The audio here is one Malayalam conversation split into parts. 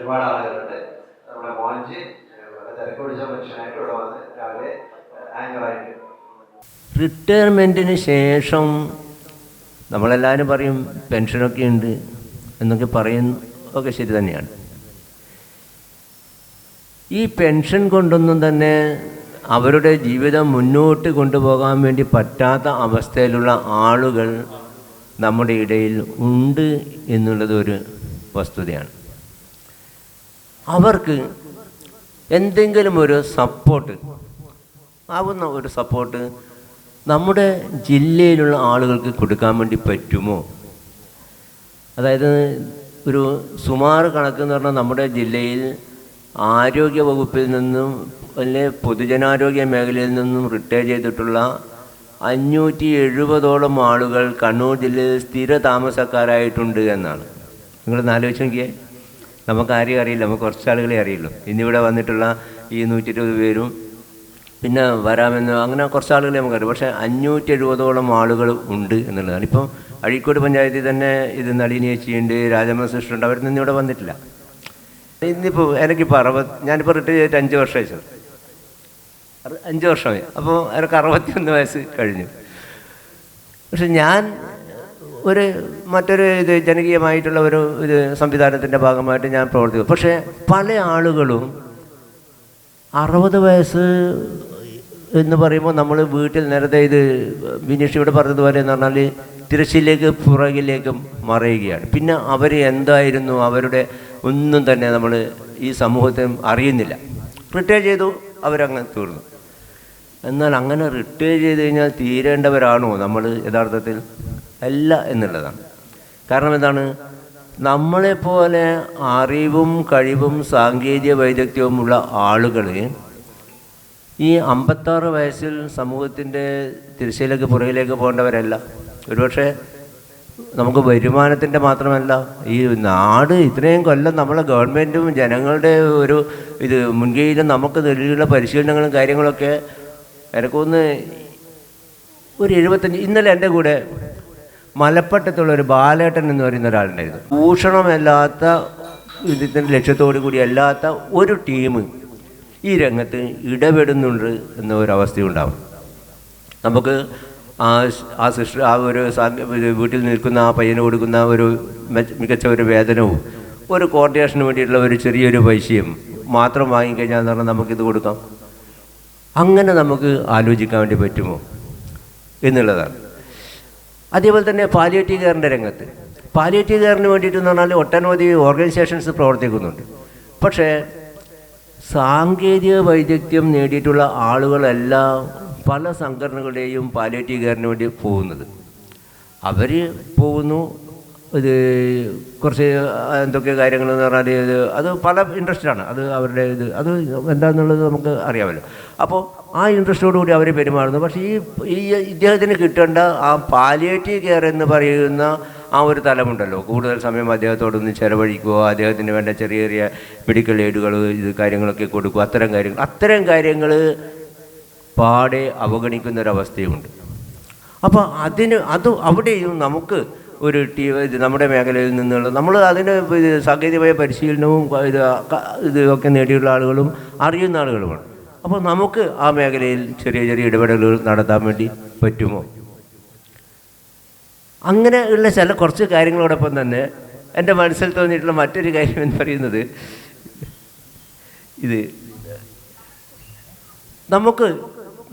ഒരുപാട് ആളുകളുണ്ട്. നമ്മുടെ മോഹൻജി തിരക്ക് പിടിച്ച മനുഷ്യനായിട്ട് ഇവിടെ വന്ന് രാവിലെ ആങ്കറായിട്ട്. റിട്ടയർമെൻറ്റിന് ശേഷം നമ്മളെല്ലാവരും പറയും പെൻഷനൊക്കെ ഉണ്ട് എന്നൊക്കെ പറയും, ഒക്കെ ശരി തന്നെയാണ്. ഈ പെൻഷൻ കൊണ്ടൊന്നും തന്നെ അവരുടെ ജീവിതം മുന്നോട്ട് കൊണ്ടുപോകാൻ വേണ്ടി പറ്റാത്ത അവസ്ഥയിലുള്ള ആളുകൾ നമ്മുടെ ഇടയിൽ ഉണ്ട് എന്നുള്ളത് ഒരു വസ്തുതയാണ്. അവർക്ക് എന്തെങ്കിലും ഒരു സപ്പോർട്ട് ആവുന്ന ഒരു സപ്പോർട്ട് നമ്മുടെ ജില്ലയിലുള്ള ആളുകൾക്ക് കൊടുക്കാൻ വേണ്ടി പറ്റുമോ? അതായത് ഒരു സുമാറ് കണക്കെന്ന് പറഞ്ഞാൽ നമ്മുടെ ജില്ലയിൽ ആരോഗ്യ വകുപ്പിൽ നിന്നും അല്ലെ പൊതുജനാരോഗ്യ മേഖലയിൽ നിന്നും റിട്ടയർ ചെയ്തിട്ടുള്ള 570ഓളം ആളുകൾ കണ്ണൂർ ജില്ലയിൽ സ്ഥിര താമസക്കാരായിട്ടുണ്ട് എന്നാണ്. നിങ്ങളൊന്ന് ആലോചിച്ച് നോക്കിയേ. നമുക്കാരെയും അറിയില്ല, നമുക്ക് കുറച്ച് ആളുകളെ അറിയുള്ളൂ. ഇന്നിവിടെ വന്നിട്ടുള്ള ഈ 120 പേരും പിന്നെ വരാമെന്ന് അങ്ങനെ കുറച്ച് ആളുകളെ നമുക്കറിയാം. പക്ഷേ 570ഓളം ആളുകൾ ഉണ്ട് എന്നുള്ളതാണ്. ഇപ്പം അഴീക്കോട് പഞ്ചായത്തിൽ തന്നെ ഇത് നളിനി ചേച്ചിയുണ്ട്, രാജമ്മ സിസ്റ്ററുണ്ട്, അവരൊന്നും ഇവിടെ വന്നിട്ടില്ല. ഇന്നിപ്പോൾ എനിക്കിപ്പോൾ ഞാനിപ്പോൾ റിട്ടയർ ചെയ്തിട്ട് 5 വർഷമായി സാർ, 5 വർഷമായി. അപ്പോൾ എനിക്ക് 61 വയസ്സ് കഴിഞ്ഞു. പക്ഷെ ഞാൻ മറ്റൊരു ജനകീയമായിട്ടുള്ള ഒരു സംവിധാനത്തിൻ്റെ ഭാഗമായിട്ട് ഞാൻ പ്രവർത്തിക്കും. പക്ഷേ പല ആളുകളും 60 വയസ്സ് എന്ന് പറയുമ്പോൾ നമ്മൾ വീട്ടിൽ നേരത്തെ ബിനീഷ് ഇവിടെ പറഞ്ഞതുപോലെ എന്ന് പറഞ്ഞാൽ തിരശ്ശീലേക്ക് പുറകിലേക്ക് മറയുകയാണ്. പിന്നെ അവർ എന്തായിരുന്നു അവരുടെ ഒന്നും തന്നെ നമ്മൾ ഈ സമൂഹത്തെ അറിയുന്നില്ല. റിട്ടയർ ചെയ്തു, അവരങ്ങനെ തീർന്നു. എന്നാൽ അങ്ങനെ റിട്ടയർ ചെയ്ത് കഴിഞ്ഞാൽ തീരേണ്ടവരാണോ നമ്മൾ? യഥാർത്ഥത്തിൽ അല്ല എന്നുള്ളതാണ്. കാരണം എന്താണ്, നമ്മളെപ്പോലെ അറിവും കഴിവും സാങ്കേതിക വൈദഗ്ധ്യവുമുള്ള ആളുകൾ ഈ 56 വയസ്സിൽ സമൂഹത്തിൻ്റെ തിരശ്ശീലേക്ക് പുറകിലേക്ക് പോകേണ്ടവരല്ല. ഒരുപക്ഷെ നമുക്ക് വരുമാനത്തിൻ്റെ മാത്രമല്ല, ഈ നാട് ഇത്രയും കൊല്ലം നമ്മളെ ഗവൺമെൻറ്റും ജനങ്ങളുടെ മുൻകൈയിലും നമുക്ക് നൽകിയുള്ള പരിശീലനങ്ങളും കാര്യങ്ങളൊക്കെ എനിക്കൊന്ന് ഒരു 75. ഇന്നലെ എൻ്റെ കൂടെ മലപ്പട്ടത്തുള്ള ഒരു ബാലേട്ടൻ എന്ന് പറയുന്ന ഒരാളുണ്ടായിരുന്നു. ഭൂഷണമല്ലാത്ത ഇതിൻ്റെ ലക്ഷ്യത്തോടു കൂടി അല്ലാത്ത ഒരു ടീം ഈ രംഗത്ത് ഇടപെടുന്നുണ്ട് എന്ന ഒരവസ്ഥയുണ്ടാവും. നമുക്ക് ആ സിസ്റ്റർ വീട്ടിൽ നിൽക്കുന്ന ആ പയ്യന് കൊടുക്കുന്ന ഒരു മികച്ച ഒരു വേതനവും ഒരു കോർഡിനേഷന് വേണ്ടിയിട്ടുള്ള ഒരു ചെറിയൊരു പൈസയും മാത്രം വാങ്ങിക്കഴിഞ്ഞാൽ എന്ന് പറഞ്ഞാൽ നമുക്കിത് കൊടുക്കാം. അങ്ങനെ നമുക്ക് ആലോചിക്കാൻ വേണ്ടി പറ്റുമോ എന്നുള്ളതാണ്. അതേപോലെ തന്നെ പാലിയേറ്റീവ് കെയറിൻ്റെ രംഗത്ത് പാലിയേറ്റീവ് കെയറിന് വേണ്ടിയിട്ടെന്ന് പറഞ്ഞാൽ ഒട്ടനവധി ഓർഗനൈസേഷൻസ് പ്രവർത്തിക്കുന്നുണ്ട്. പക്ഷേ സാങ്കേതിക വൈദഗ്ധ്യം നേടിയിട്ടുള്ള ആളുകളെല്ലാം പല സംഘടനകളുടെയും പാലിയേറ്റീവ് കെയറിന് വേണ്ടി പോകുന്നത്. അവർ പോകുന്നു, കുറച്ച് എന്തൊക്കെ കാര്യങ്ങളെന്ന് പറഞ്ഞാൽ അത് പല ഇൻട്രസ്റ്റാണ്, അത് അവരുടെ അത് എന്താണെന്നുള്ളത് നമുക്ക് അറിയാമല്ലോ. അപ്പോൾ ആ ഇൻട്രസ്റ്റോടുകൂടി അവർ പെരുമാറുന്നു. പക്ഷേ ഈ ഇദ്ദേഹത്തിന് കിട്ടേണ്ട ആ പാലിയേറ്റീവ് കെയർ എന്ന് പറയുന്ന ആ ഒരു തലമുണ്ടല്ലോ, കൂടുതൽ സമയം അദ്ദേഹത്തോടൊന്ന് ചിലവഴിക്കുക, അദ്ദേഹത്തിന് വേണ്ട ചെറിയ ചെറിയ മെഡിക്കൽ എയ്ഡുകൾ കാര്യങ്ങളൊക്കെ കൊടുക്കുക, അത്തരം കാര്യങ്ങൾ പാടെ അവഗണിക്കുന്നൊരവസ്ഥയുമുണ്ട്. അപ്പോൾ അവിടെയും നമുക്ക് ഒരു നമ്മുടെ മേഖലയിൽ നിന്നുള്ള നമ്മൾ അതിന് സാങ്കേതികമായ പരിശീലനവും ഇതൊക്കെ നേടിയുള്ള ആളുകളും അറിയുന്ന ആളുകളുമാണ്. അപ്പോൾ നമുക്ക് ആ മേഖലയിൽ ചെറിയ ചെറിയ ഇടപെടലുകൾ നടത്താൻ വേണ്ടി പറ്റുമോ? അങ്ങനെയുള്ള കുറച്ച് കാര്യങ്ങളോടൊപ്പം തന്നെ എൻ്റെ മനസ്സിൽ തോന്നിയിട്ടുള്ള മറ്റൊരു കാര്യം എന്ന് പറയുന്നത്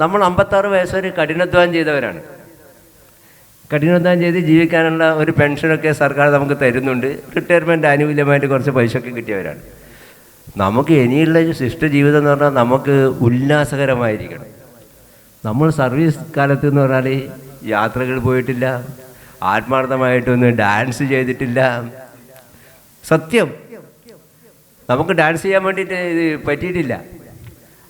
നമ്മൾ 56 വയസ്സ് വരെ കഠിനാധ്വാനം ചെയ്തവരാണ്. കഠിനാധ്വാനം ചെയ്ത് ജീവിക്കാനുള്ള ഒരു പെൻഷനൊക്കെ സർക്കാർ നമുക്ക് തരുന്നുണ്ട്. റിട്ടയർമെൻറ്റ് ആനുകൂല്യമായിട്ട് കുറച്ച് പൈസയൊക്കെ കിട്ടിയവരാണ്. നമുക്ക് ഇനിയുള്ള ശിഷ്ട ജീവിതം എന്ന് പറഞ്ഞാൽ നമുക്ക് ഉല്ലാസകരമായിരിക്കണം. നമ്മൾ സർവീസ് കാലത്ത് എന്ന് പറഞ്ഞാൽ യാത്രകൾ പോയിട്ടില്ല, ആത്മാർത്ഥമായിട്ടൊന്നും ഡാൻസ് ചെയ്തിട്ടില്ല. സത്യം, നമുക്ക് ഡാൻസ് ചെയ്യാൻ വേണ്ടിയിട്ട് പറ്റിയിട്ടില്ല.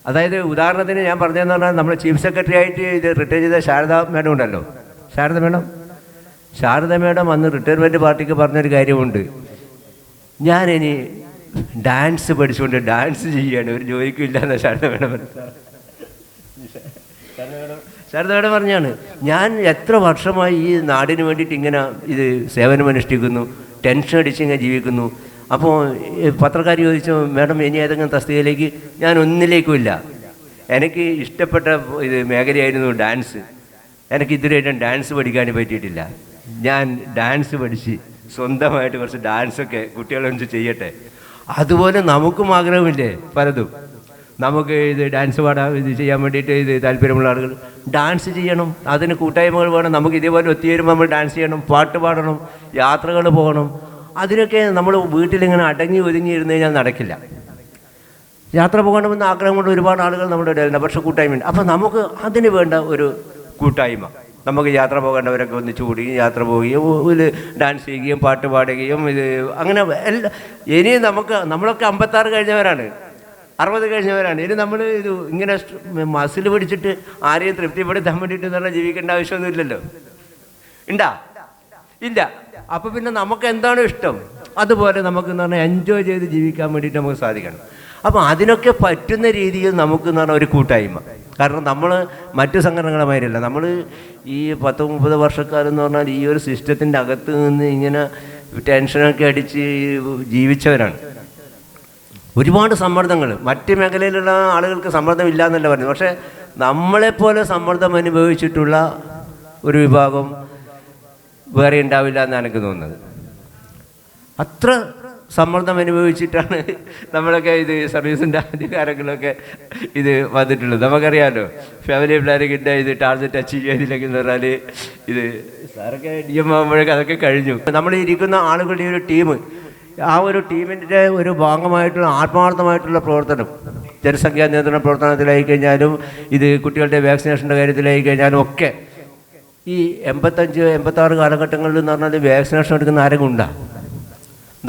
അതായത് ഉദാഹരണത്തിന് ഞാൻ പറഞ്ഞതെന്ന് പറഞ്ഞാൽ നമ്മൾ ചീഫ് സെക്രട്ടറി ആയിട്ട് റിട്ടയർ ചെയ്ത ശാരദ മേഡം ഉണ്ടല്ലോ, ശാരദ മേഡം അന്ന് റിട്ടയർമെൻറ്റ് പാർട്ടിക്ക് പറഞ്ഞൊരു കാര്യമുണ്ട്, ഞാനിനി ഡാൻസ് പഠിച്ചുകൊണ്ട് ഡാൻസ് ചെയ്യാണ്, ഒരു ജോലിക്കും ഇല്ലാന്ന ശാരദ മേഡം പറഞ്ഞാണ്. ഞാൻ എത്ര വർഷമായി ഈ നാടിന് വേണ്ടിയിട്ട് ഇങ്ങനെ സേവനമനുഷ്ഠിക്കുന്നു, ടെൻഷൻ അടിച്ച് ഇങ്ങനെ ജീവിക്കുന്നു. അപ്പോൾ പത്രക്കാർ ചോദിച്ചു, മാഡം ഇനി ഏതെങ്കിലും തസ്തികയിലേക്ക്? ഞാൻ ഒന്നിലേക്കും ഇല്ല. എനിക്ക് ഇഷ്ടപ്പെട്ട ഇത് മേഖലയായിരുന്നു ഡാൻസ്. എനിക്ക് ഇതുവരെയായിട്ടും ഡാൻസ് പഠിക്കാൻ പറ്റിയിട്ടില്ല. ഞാൻ ഡാൻസ് പഠിച്ച് സ്വന്തമായിട്ട് കുറച്ച് ഡാൻസൊക്കെ കുട്ടികളൊന്ന് ചെയ്യട്ടെ. അതുപോലെ നമുക്കും ആഗ്രഹമില്ലേ പലതും. നമുക്ക് ഇത് ഡാൻസ് പാടാൻ ഇത് ചെയ്യാൻ വേണ്ടിയിട്ട് ഇത് താല്പര്യമുള്ള ആളുകൾ ഡാൻസ് ചെയ്യണം. അതിന് കൂട്ടായ്മകൾ വേണം. നമുക്ക് ഇതേപോലെ ഒത്തുചേരുമ്പോൾ നമ്മൾ ഡാൻസ് ചെയ്യണം, പാട്ട് പാടണം, യാത്രകൾ പോകണം. അതിനൊക്കെ നമ്മൾ വീട്ടിലിങ്ങനെ അടങ്ങി ഒതുങ്ങിയിരുന്ന് കഴിഞ്ഞാൽ നടക്കില്ല. യാത്ര പോകണമെന്ന് ആഗ്രഹമുള്ള ഒരുപാട് ആളുകൾ നമ്മുടെ ഇടയിലുണ്ട്. പക്ഷേ കൂട്ടായ്മയുണ്ട്. അപ്പോൾ നമുക്ക് അതിന് വേണ്ട ഒരു കൂട്ടായ്മ, നമുക്ക് യാത്ര പോകേണ്ടവരൊക്കെ ഒന്നിച്ചു കൂടുകയും യാത്ര പോവുകയും ഇത് ഡാൻസ് ചെയ്യുകയും പാട്ട് പാടുകയും ഇത് അങ്ങനെ ഇനി നമ്മളൊക്കെ 56 കഴിഞ്ഞവരാണ്, 60 കഴിഞ്ഞവരാണ്. ഇനി നമ്മൾ ഇത് ഇങ്ങനെ മസിൽ പിടിച്ചിട്ട് ആരെയും തൃപ്തിപ്പെടുത്താൻ വേണ്ടിയിട്ട് പറഞ്ഞാൽ ജീവിക്കേണ്ട ആവശ്യമൊന്നുമില്ലല്ലോ. ഉണ്ടാ? ഇല്ല. അപ്പോൾ പിന്നെ നമുക്ക് എന്താണോ ഇഷ്ടം അതുപോലെ നമുക്ക് എന്ന് പറഞ്ഞാൽ എൻജോയ് ചെയ്ത് ജീവിക്കാൻ വേണ്ടിയിട്ട് നമുക്ക് സാധിക്കണം. അപ്പോൾ അതിനൊക്കെ പറ്റുന്ന രീതിയിൽ നമുക്ക് എന്ന് പറഞ്ഞാൽ ഒരു കൂട്ടായ്മ. കാരണം നമ്മൾ മറ്റു സംഘടനകളുമായില്ല. നമ്മൾ ഈ 10-30 വർഷക്കാരെന്ന് പറഞ്ഞാൽ ഈ ഒരു സിസ്റ്റത്തിൻ്റെ അകത്ത് നിന്ന് ഇങ്ങനെ ടെൻഷനൊക്കെ അടിച്ച് ജീവിച്ചവരാണ്. ഒരുപാട് സമ്മർദ്ദങ്ങൾ, മറ്റ് മേഖലയിലുള്ള ആളുകൾക്ക് സമ്മർദ്ദം ഇല്ല എന്നല്ല പറഞ്ഞു. പക്ഷേ നമ്മളെപ്പോലെ സമ്മർദ്ദം അനുഭവിച്ചിട്ടുള്ള ഒരു വിഭാഗം വേറെ ഉണ്ടാവില്ല എന്നാണ് എനിക്ക് തോന്നുന്നത്. അത്ര സമ്മർദ്ദം അനുഭവിച്ചിട്ടാണ് നമ്മളൊക്കെ ഇത് സർവീസിൻ്റെ അധികാരങ്ങളൊക്കെ ഇത് വന്നിട്ടുള്ളത്. നമുക്കറിയാമല്ലോ, ഫാമിലി പ്ലാനിങ്ങിൻ്റെ ഇത് ടാർഗറ്റ് അച്ചീവ് ചെയ്തില്ലെങ്കിൽ എന്ന് പറഞ്ഞാൽ ഇത് സാറൊക്കെ DM ആകുമ്പോഴേക്കും അതൊക്കെ കഴിഞ്ഞു. നമ്മൾ ഇരിക്കുന്ന ആളുകളുടെ ഒരു ടീം, ആ ഒരു ടീമിൻ്റെ ഒരു ഭാഗമായിട്ടുള്ള ആത്മാർത്ഥമായിട്ടുള്ള പ്രവർത്തനം, ജനസംഖ്യാ നിയന്ത്രണ പ്രവർത്തനത്തിലായി കഴിഞ്ഞാലും ഇത് കുട്ടികളുടെ വാക്സിനേഷൻ്റെ കാര്യത്തിലായി കഴിഞ്ഞാലും ഒക്കെ ഈ 85-86 കാലഘട്ടങ്ങളിൽ എന്ന് പറഞ്ഞാൽ വാക്സിനേഷൻ എടുക്കുന്ന ആരെങ്കിലും ഉണ്ടാ?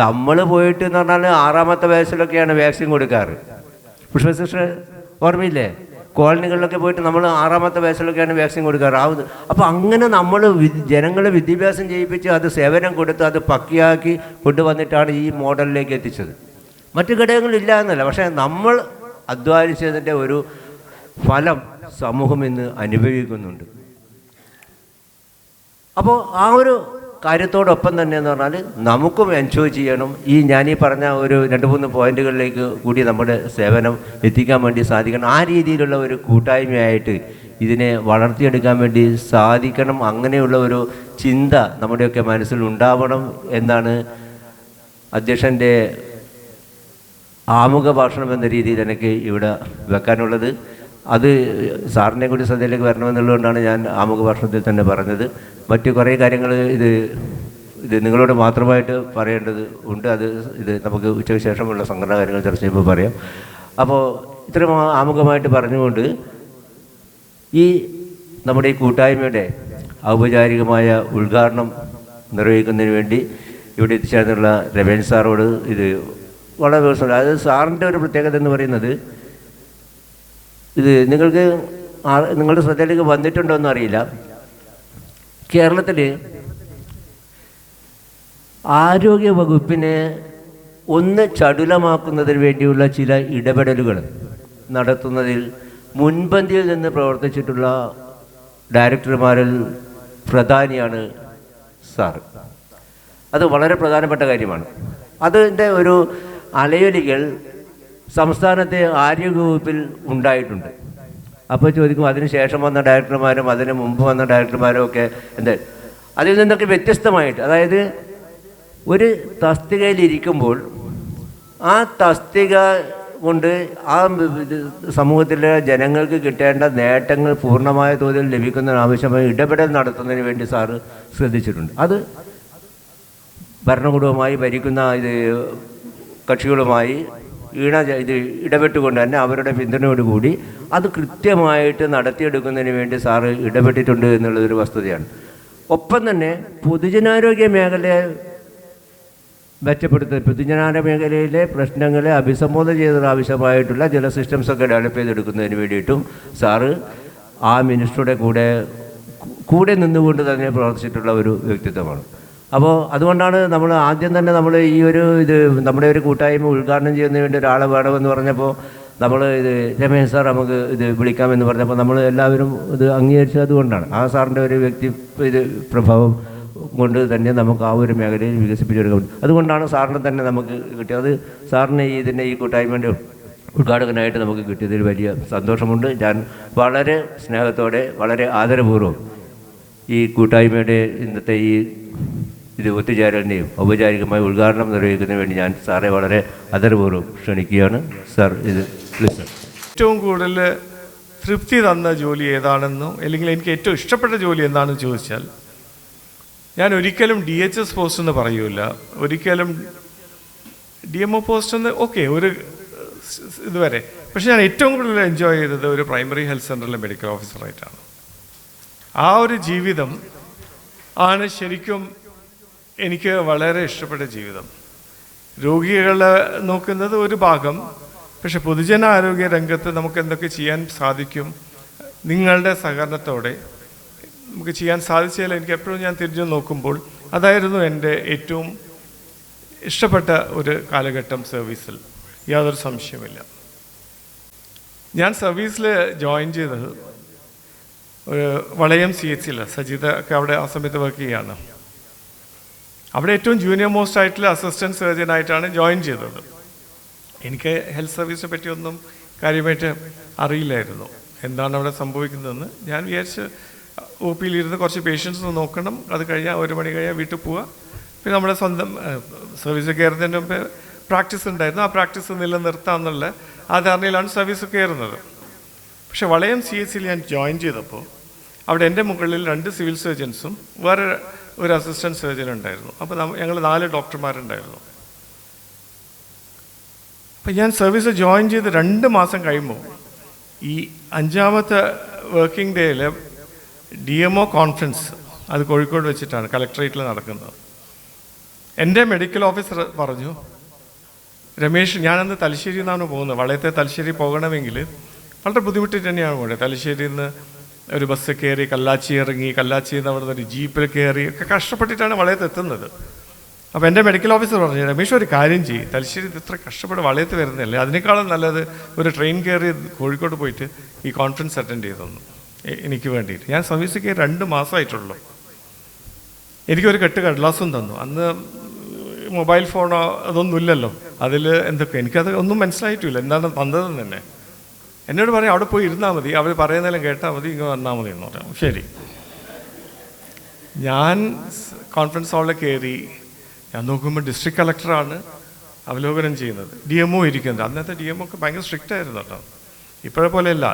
നമ്മൾ പോയിട്ട് എന്ന് പറഞ്ഞാൽ 6ാമത്തെ വയസ്സിലൊക്കെയാണ് വാക്സിൻ കൊടുക്കാറ്. പുഷ്പശിക്ഷ ഓർമ്മയില്ലേ? കോളനികളിലൊക്കെ പോയിട്ട് നമ്മൾ 6ാമത്തെ വയസ്സിലൊക്കെയാണ് വാക്സിൻ കൊടുക്കാറ്. അപ്പോൾ അങ്ങനെ നമ്മൾ ജനങ്ങളെ വിദ്യാഭ്യാസം ചെയ്യിപ്പിച്ച് അത് സേവനം കൊടുത്ത് അത് പക്കിയാക്കി കൊണ്ടുവന്നിട്ടാണ് ഈ മോഡലിലേക്ക് എത്തിച്ചത്. മറ്റു ഘടകങ്ങളില്ല എന്നല്ല, പക്ഷേ നമ്മൾ അധ്വാനിച്ചതിൻ്റെ ഒരു ഫലം സമൂഹം ഇന്ന് അനുഭവിക്കുന്നുണ്ട്. അപ്പോൾ ആ ഒരു കാര്യത്തോടൊപ്പം തന്നെ എന്ന് പറഞ്ഞാൽ നമുക്കും എൻജോയ് ചെയ്യണം. ഞാനീ പറഞ്ഞ ഒരു 2-3 പോയിന്റുകളിലേക്ക് കൂടി നമ്മുടെ സേവനം എത്തിക്കാൻ വേണ്ടി സാധിക്കണം. ആ രീതിയിലുള്ള ഒരു കൂട്ടായ്മയായിട്ട് ഇതിനെ വളർത്തിയെടുക്കാൻ വേണ്ടി സാധിക്കണം. അങ്ങനെയുള്ള ഒരു ചിന്ത നമ്മുടെയൊക്കെ മനസ്സിൽ ഉണ്ടാവണം എന്നാണ് അധ്യക്ഷൻ്റെ ആമുഖ ഭാഷണം എന്ന രീതിയിൽ എനിക്ക് ഇവിടെ വെക്കാനുള്ളത്. അത് സാറിനെ കൂടി ശ്രദ്ധയിലേക്ക് വരണമെന്നുള്ളതുകൊണ്ടാണ് ഞാൻ ആമുഖ ഭാഷണത്തിൽ തന്നെ പറഞ്ഞത്. മറ്റു കുറേ കാര്യങ്ങൾ ഇത് നിങ്ങളോട് മാത്രമായിട്ട് പറയേണ്ടത് ഉണ്ട്. ഇത് നമുക്ക് ഉച്ചയ്ക്ക് ശേഷമുള്ള സംഘടനാ കാര്യങ്ങൾ ചർച്ച ചെയ്യുമ്പോൾ പറയാം. അപ്പോൾ ഇത്രയും ആമുഖമായിട്ട് പറഞ്ഞുകൊണ്ട് നമ്മുടെ ഈ കൂട്ടായ്മയുടെ ഔപചാരികമായ ഉദ്ഘാടനം നിർവഹിക്കുന്നതിന് വേണ്ടി ഇവിടെ എത്തിച്ചേർന്നുള്ള രമേശ് സാറോട് ഇത് വളരെ ദിവസം, അത് സാറിൻ്റെ ഒരു പ്രത്യേകത എന്ന് പറയുന്നത്, ഇത് നിങ്ങളുടെ ശ്രദ്ധയിലേക്ക് വന്നിട്ടുണ്ടോ എന്നറിയില്ല, കേരളത്തിൽ ആരോഗ്യ വകുപ്പിനെ ഒന്ന് ചടുലമാക്കുന്നതിന് വേണ്ടിയുള്ള ചില ഇടപെടലുകൾ നടത്തുന്നതിൽ മുൻപന്തിയിൽ നിന്ന് പ്രവർത്തിച്ചിട്ടുള്ള ഡയറക്ടർമാരിൽ പ്രധാനിയാണ് സാർ. അത് വളരെ പ്രധാനപ്പെട്ട കാര്യമാണ്. അതിൻ്റെ ഒരു അലയൊലികൾ സംസ്ഥാനത്തെ ആരോഗ്യവകുപ്പിൽ ഉണ്ടായിട്ടുണ്ട്. അപ്പോൾ ചോദിക്കും, അതിന് ശേഷം വന്ന ഡയറക്ടർമാരും അതിന് മുമ്പ് വന്ന ഡയറക്ടർമാരും ഒക്കെ അതിൽ നിന്നൊക്കെ വ്യത്യസ്തമായിട്ട്, അതായത് ഒരു തസ്തികയിലിരിക്കുമ്പോൾ ആ തസ്തിക കൊണ്ട് ആ സമൂഹത്തിലെ ജനങ്ങൾക്ക് കിട്ടേണ്ട നേട്ടങ്ങൾ പൂർണ്ണമായ തോതിൽ ലഭിക്കുന്നതിനാവശ്യമായ ഇടപെടൽ നടത്തുന്നതിന് വേണ്ടി സാറ് ശ്രദ്ധിച്ചിട്ടുണ്ട്. അത് ഭരണകൂടവുമായി ഭരിക്കുന്ന കക്ഷികളുമായി ഇടപെട്ടുകൊണ്ട് തന്നെ അവരുടെ പിന്തുണയോടുകൂടി അത് കൃത്യമായിട്ട് നടത്തിയെടുക്കുന്നതിന് വേണ്ടി സാറ് ഇടപെട്ടിട്ടുണ്ട് എന്നുള്ളതൊരു വസ്തുതയാണ്. ഒപ്പം തന്നെ പൊതുജനാരോഗ്യ മേഖലയെ മെച്ചപ്പെടുത്തുക, പൊതുജനാരോഗ്യ മേഖലയിലെ പ്രശ്നങ്ങളെ അഭിസംബോധന ചെയ്തത് ആവശ്യമായിട്ടുള്ള ചില സിസ്റ്റംസൊക്കെ ഡെവലപ്പ് ചെയ്തെടുക്കുന്നതിന് വേണ്ടിയിട്ടും സാറ് ആ മിനിസ്റ്ററുടെ കൂടെ നിന്നുകൊണ്ട് തന്നെ പ്രവർത്തിച്ചിട്ടുള്ള ഒരു വ്യക്തിത്വമാണ്. അപ്പോൾ അതുകൊണ്ടാണ് നമ്മൾ ആദ്യം തന്നെ നമ്മൾ നമ്മുടെ ഒരു കൂട്ടായ്മ ഉദ്ഘാടനം ചെയ്യുന്നതിന് വേണ്ടി ഒരാളെ വേണമെന്ന് പറഞ്ഞപ്പോൾ നമ്മൾ രമേശ് സാർ നമുക്ക് വിളിക്കാമെന്ന് പറഞ്ഞപ്പോൾ നമ്മൾ എല്ലാവരും അംഗീകരിച്ചത് അതുകൊണ്ടാണ്. ആ സാറിൻ്റെ ഒരു പ്രഭാവം കൊണ്ട് തന്നെ നമുക്ക് ആ ഒരു മേഖലയിൽ വികസിപ്പിച്ചെടുക്കാൻ പറ്റും. അതുകൊണ്ടാണ് സാറിന് തന്നെ നമുക്ക് കിട്ടിയത്. അത് സാറിന് ഇതിൻ്റെ ഈ കൂട്ടായ്മയുടെ ഉദ്ഘാടകനായിട്ട് നമുക്ക് കിട്ടിയതിൽ വലിയ സന്തോഷമുണ്ട്. ഞാൻ വളരെ സ്നേഹത്തോടെ വളരെ ആദരപൂർവ്വം ഈ കൂട്ടായ്മയുടെ ഇന്നത്തെ ഇത് ഒത്തുചേരലിൻ്റെയും ഔപചാരികമായ ഉദ്ഘാടനം നിർവഹിക്കുന്നതിന് വേണ്ടി ഞാൻ സാറെ വളരെ ആദരപൂർവ്വം ക്ഷണിക്കുകയാണ്. സാർ ഇത് പ്ലീസ് സാർ. ഏറ്റവും കൂടുതൽ തൃപ്തി തന്ന ജോലി ഏതാണെന്നോ അല്ലെങ്കിൽ എനിക്ക് ഏറ്റവും ഇഷ്ടപ്പെട്ട ജോലി എന്താണെന്ന് ചോദിച്ചാൽ ഞാൻ ഒരിക്കലും DHS പോസ്റ്റ് എന്ന് പറയൂല, ഒരിക്കലും DMO പോസ്റ്റ് എന്ന് ഓക്കെ ഒരു ഇതുവരെ. പക്ഷെ ഞാൻ ഏറ്റവും കൂടുതൽ എൻജോയ് ചെയ്തത് ഒരു പ്രൈമറി ഹെൽത്ത് സെൻ്ററിലെ മെഡിക്കൽ ഓഫീസറായിട്ടാണ്. ആ ഒരു ജീവിതം ആണ് ശരിക്കും എനിക്ക് വളരെ ഇഷ്ടപ്പെട്ട ജീവിതം. രോഗികളെ നോക്കുന്നത് ഒരു ഭാഗം, പക്ഷെ പൊതുജനാരോഗ്യ രംഗത്ത് നമുക്ക് എന്തൊക്കെ ചെയ്യാൻ സാധിക്കും നിങ്ങളുടെ സഹകരണത്തോടെ നമുക്ക് ചെയ്യാൻ സാധിച്ചാൽ എനിക്ക് എപ്പോഴും ഞാൻ തിരിഞ്ഞു നോക്കുമ്പോൾ അതായിരുന്നു എൻ്റെ ഏറ്റവും ഇഷ്ടപ്പെട്ട ഒരു കാലഘട്ടം സർവീസിൽ, യാതൊരു സംശയമില്ല. ഞാൻ സർവീസിൽ ജോയിൻ ചെയ്തത് ഒരു വളയം CHC സജിത ഒക്കെ അവിടെ ആ സമയത്ത് വർക്ക് ചെയ്യുകയാണ്. അവിടെ ഏറ്റവും ജൂനിയർ മോസ്റ്റ് ആയിട്ടുള്ള അസിസ്റ്റൻറ്റ് സർജനായിട്ടാണ് ജോയിൻ ചെയ്തത്. എനിക്ക് ഹെൽത്ത് സർവീസിനെ പറ്റിയൊന്നും കാര്യമായിട്ട് അറിയില്ലായിരുന്നു, എന്താണ് അവിടെ സംഭവിക്കുന്നതെന്ന്. ഞാൻ വിചാരിച്ച് OP ഇരുന്ന് കുറച്ച് പേഷ്യൻസ് നോക്കണം, അത് കഴിഞ്ഞാൽ 1 മണി കഴിഞ്ഞാൽ വീട്ടിൽ പോവുക. പിന്നെ നമ്മുടെ സ്വന്തം സർവീസ് കയറുന്നതിന് മുമ്പ് പ്രാക്ടീസ് ഉണ്ടായിരുന്നു, ആ പ്രാക്ടീസ് നിലനിർത്താമെന്നുള്ള ആ ധാരണയിലാണ് സർവീസ് കയറുന്നത്. പക്ഷെ വളയം CHC ഞാൻ ജോയിൻ ചെയ്തപ്പോൾ അവിടെ എൻ്റെ മുകളിൽ 2 സിവിൽ സർജൻസും വേറെ ഒരു അസിസ്റ്റൻറ്റ് സർജൻ ഉണ്ടായിരുന്നു. അപ്പോൾ ഞങ്ങൾ 4 ഡോക്ടർമാരുണ്ടായിരുന്നു. അപ്പം ഞാൻ സർവീസ് ജോയിൻ ചെയ്ത് 2 മാസം കഴിയുമ്പോൾ ഈ 5ാമത്തെ വർക്കിംഗ് ഡേയിൽ DMO കോൺഫറൻസ് അത് കോഴിക്കോട് വെച്ചിട്ടാണ് കളക്ടറേറ്റിൽ നടക്കുന്നത്. എൻ്റെ മെഡിക്കൽ ഓഫീസർ പറഞ്ഞു, രമേശ്, ഞാനന്ന് തലശ്ശേരിയിൽ നിന്നാണ് പോകുന്നത്. വളയത്തെ തലശ്ശേരി പോകണമെങ്കിൽ വളരെ ബുദ്ധിമുട്ടിട്ട് തന്നെയാണ് പോകുന്നത്. തലശ്ശേരിയിൽ നിന്ന് ഒരു ബസ് കയറി കല്ലാച്ചി ഇറങ്ങി, കല്ലാച്ചിയിൽ നിന്ന് അവിടെ നിന്ന് ഒരു ജീപ്പിൽ കയറി ഒക്കെ കഷ്ടപ്പെട്ടിട്ടാണ് വളയത്ത് എത്തുന്നത്. അപ്പോൾ എൻ്റെ മെഡിക്കൽ ഓഫീസർ പറഞ്ഞു, രമേശ് ഒരു കാര്യം ചെയ്യും, തലശ്ശേരി ഇത്ര കഷ്ടപ്പെട്ട് വളയത്ത് വരുന്നതല്ലേ, അതിനേക്കാളും നല്ലത് ഒരു ട്രെയിൻ കയറി കോഴിക്കോട് പോയിട്ട് ഈ കോൺഫറൻസ് അറ്റൻഡ് ചെയ്തു എനിക്ക് വേണ്ടിയിട്ട്. ഞാൻ സർവീസ് കയറി 2 മാസമായിട്ടുള്ളൂ. എനിക്കൊരു കെട്ട് കടലാസും തന്നു. അന്ന് മൊബൈൽ ഫോണോ അതൊന്നും ഇല്ലല്ലോ, അതിൽ എന്തൊക്കെ എനിക്കത് ഒന്നും മനസ്സിലായിട്ടില്ല എന്താണ് തന്നതെന്ന് തന്നെ. എന്നോട് പറയും അവിടെ പോയി ഇരുന്നാൽ മതി, അവർ പറയുന്നതെല്ലാം കേട്ടാൽ മതി, ഇങ്ങനെ വന്നാൽ മതി എന്ന് പറയാം. ശരി, ഞാൻ കോൺഫറൻസ് ഹാളിൽ കയറി. ഞാൻ നോക്കുമ്പോൾ ഡിസ്ട്രിക്ട് കളക്ടറാണ് അവലോകനം ചെയ്യുന്നത്, DMO ഇരിക്കുന്നത്. അന്നത്തെ DMO ഒക്കെ ഭയങ്കര സ്ട്രിക്റ്റ് ആയിരുന്നു കേട്ടോ, ഇപ്പോഴെ പോലെയല്ല.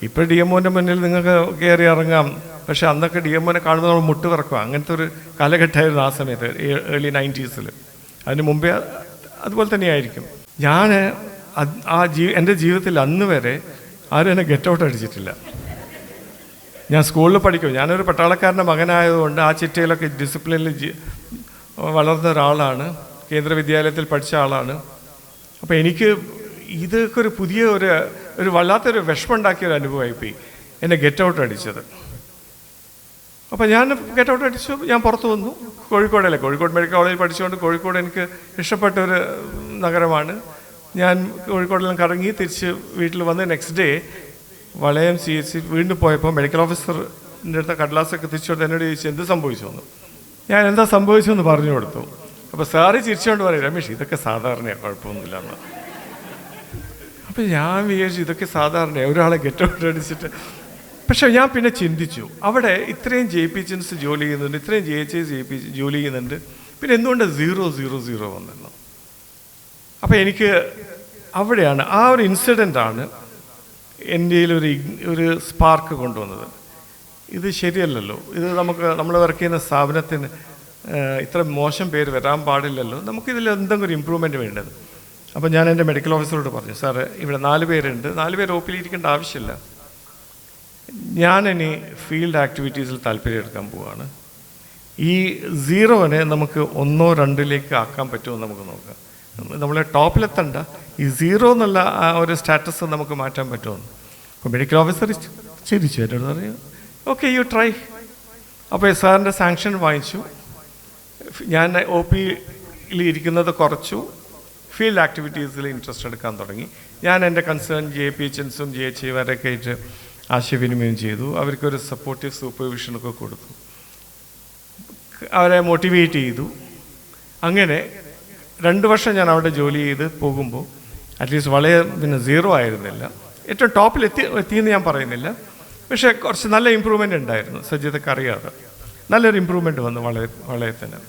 ഇപ്പോൾ DMOൻ്റെ മുന്നിൽ നിങ്ങൾക്ക് കയറി ഇറങ്ങാം, പക്ഷെ അന്നൊക്കെ DMOനെ കാണുമ്പോൾ നമ്മൾ മുട്ട് വിറക്കുക. അങ്ങനത്തെ ഒരു കാലഘട്ടമായിരുന്നു ആ സമയത്ത്, ഏർലി 90s. അതിന് മുമ്പേ അതുപോലെ തന്നെയായിരിക്കും. ഞാൻ എൻ്റെ ജീവിതത്തിൽ അന്ന് വരെ ആരും എന്നെ ഗെറ്റ് ഔട്ട് അടിച്ചിട്ടില്ല. ഞാൻ സ്കൂളിൽ പഠിക്കും, ഞാനൊരു പട്ടാളക്കാരൻ്റെ മകനായതുകൊണ്ട് ആ ചിട്ടയിലൊക്കെ ഡിസിപ്ലിനിൽ വളർന്ന ഒരാളാണ്, കേന്ദ്ര വിദ്യാലയത്തിൽ പഠിച്ച ആളാണ്. അപ്പോൾ എനിക്ക് ഇതൊക്കെ ഒരു പുതിയ ഒരു വല്ലാത്തൊരു വിഷമമുണ്ടാക്കിയൊരു അനുഭവമായിപ്പോയി എന്നെ ഗെറ്റ് ഔട്ട് അടിച്ചത്. അപ്പോൾ ഞാൻ ഗെറ്റ് ഔട്ട് അടിച്ചു, ഞാൻ പുറത്ത് വന്നു. കോഴിക്കോടല്ലേ, കോഴിക്കോട് മെഡിക്കൽ കോളേജിൽ പഠിച്ചുകൊണ്ട് കോഴിക്കോട് എനിക്ക് ഇഷ്ടപ്പെട്ട ഒരു നഗരമാണ്. ഞാൻ കോഴിക്കോടെല്ലാം കറങ്ങി തിരിച്ച് വീട്ടിൽ വന്ന് നെക്സ്റ്റ് ഡേ വളയം CHC വീണ്ടും പോയപ്പോൾ മെഡിക്കൽ ഓഫീസറിൻ്റെ അടുത്ത കടലാസൊക്കെ തിരിച്ചു കൊടുത്ത് എന്നോട് ചോദിച്ചു എന്ത് സംഭവിച്ചു എന്ന്. ഞാൻ എന്താ സംഭവിച്ചെന്ന് പറഞ്ഞു കൊടുത്തു. അപ്പോൾ സാറ് ചിരിച്ചുകൊണ്ട് പറയും, രമേശ് ഇതൊക്കെ സാധാരണയാണ്, കുഴപ്പമൊന്നുമില്ല എന്ന്. അപ്പോൾ ഞാൻ വിചാരിച്ചു ഇതൊക്കെ സാധാരണയാണ്, ഒരാളെ ഗെറ്റ് ഔട്ട് അടിച്ചിട്ട്. പക്ഷേ ഞാൻ പിന്നെ ചിന്തിച്ചു, അവിടെ ഇത്രയും JPHs ജോലി ചെയ്യുന്നുണ്ട്, ഇത്രയും JHIs ജോലി ചെയ്യുന്നുണ്ട്, പിന്നെ എന്തുകൊണ്ട് 000 വന്നെന്നു. അപ്പോൾ എനിക്ക് അവിടെയാണ് ആ ഒരു ഇൻസിഡൻ്റാണ് എൻ്റെ ഒരു സ്പാർക്ക് കൊണ്ടുവന്നത്. ഇത് ശരിയല്ലല്ലോ, ഇത് നമ്മൾ വർക്ക് ചെയ്യുന്ന സ്ഥാപനത്തിന് ഇത്ര മോശം പേര് വരാൻ പാടില്ലല്ലോ, നമുക്കിതിൽ എന്തെങ്കിലും ഒരു ഇമ്പ്രൂവ്മെൻറ്റ് വേണ്ടത്. അപ്പോൾ ഞാൻ എൻ്റെ മെഡിക്കൽ ഓഫീസറോട് പറഞ്ഞു, സാറ് ഇവിടെ 4 പേരുണ്ട്, 4 പേര് OPയിൽ ഇരിക്കേണ്ട ആവശ്യമില്ല, ഞാനിനി ഫീൽഡ് ആക്ടിവിറ്റീസിൽ താല്പര്യം എടുക്കാൻ പോവുകയാണ്. ഈ 0നെ നമുക്ക് 1 or 2 ആക്കാൻ പറ്റുമെന്ന് നമുക്ക് നോക്കാം. നമ്മളെ ടോപ്പിലെത്തണ്ട, ഈ 0 എന്നുള്ള ആ ഒരു സ്റ്റാറ്റസ് നമുക്ക് മാറ്റാൻ പറ്റുമെന്ന്. അപ്പോൾ മെഡിക്കൽ ഓഫീസർ ചിരിച്ചു എന്നോട് പറഞ്ഞു, ഓക്കെ യു ട്രൈ. അപ്പോൾ സാറിൻ്റെ സാങ്ഷൻ വാങ്ങിച്ചു. ഞാൻ OPയിൽ ഇരിക്കുന്നത് കുറച്ചു, ഫീൽഡ് ആക്ടിവിറ്റീസിൽ ഇൻട്രസ്റ്റ് എടുക്കാൻ തുടങ്ങി. ഞാൻ എൻ്റെ കൺസേൺ JPHSും JHIമാരൊക്കെ ആയിട്ട് ആശയവിനിമയം ചെയ്തു. അവർക്കൊരു സപ്പോർട്ടീവ് സൂപ്പർവിഷനൊക്കെ കൊടുത്തു. അവരെ മോട്ടിവേറ്റ് ചെയ്തു. അങ്ങനെ 2 വർഷം ഞാൻ അവിടെ ജോലി ചെയ്ത് പോകുമ്പോൾ അറ്റ്ലീസ്റ്റ് വളരെ സീറോ ആയിരുന്നില്ല, ഏറ്റവും ടോപ്പിൽ എത്തിയെന്ന് ഞാൻ പറയുന്നില്ല, പക്ഷേ കുറച്ച് നല്ല ഇമ്പ്രൂവ്മെൻ്റ് ഉണ്ടായിരുന്നു. സജ്ജിതക്ക് അറിയാതെ നല്ലൊരു ഇമ്പ്രൂവ്മെൻറ്റ് വന്നു വളരെ തന്നെ.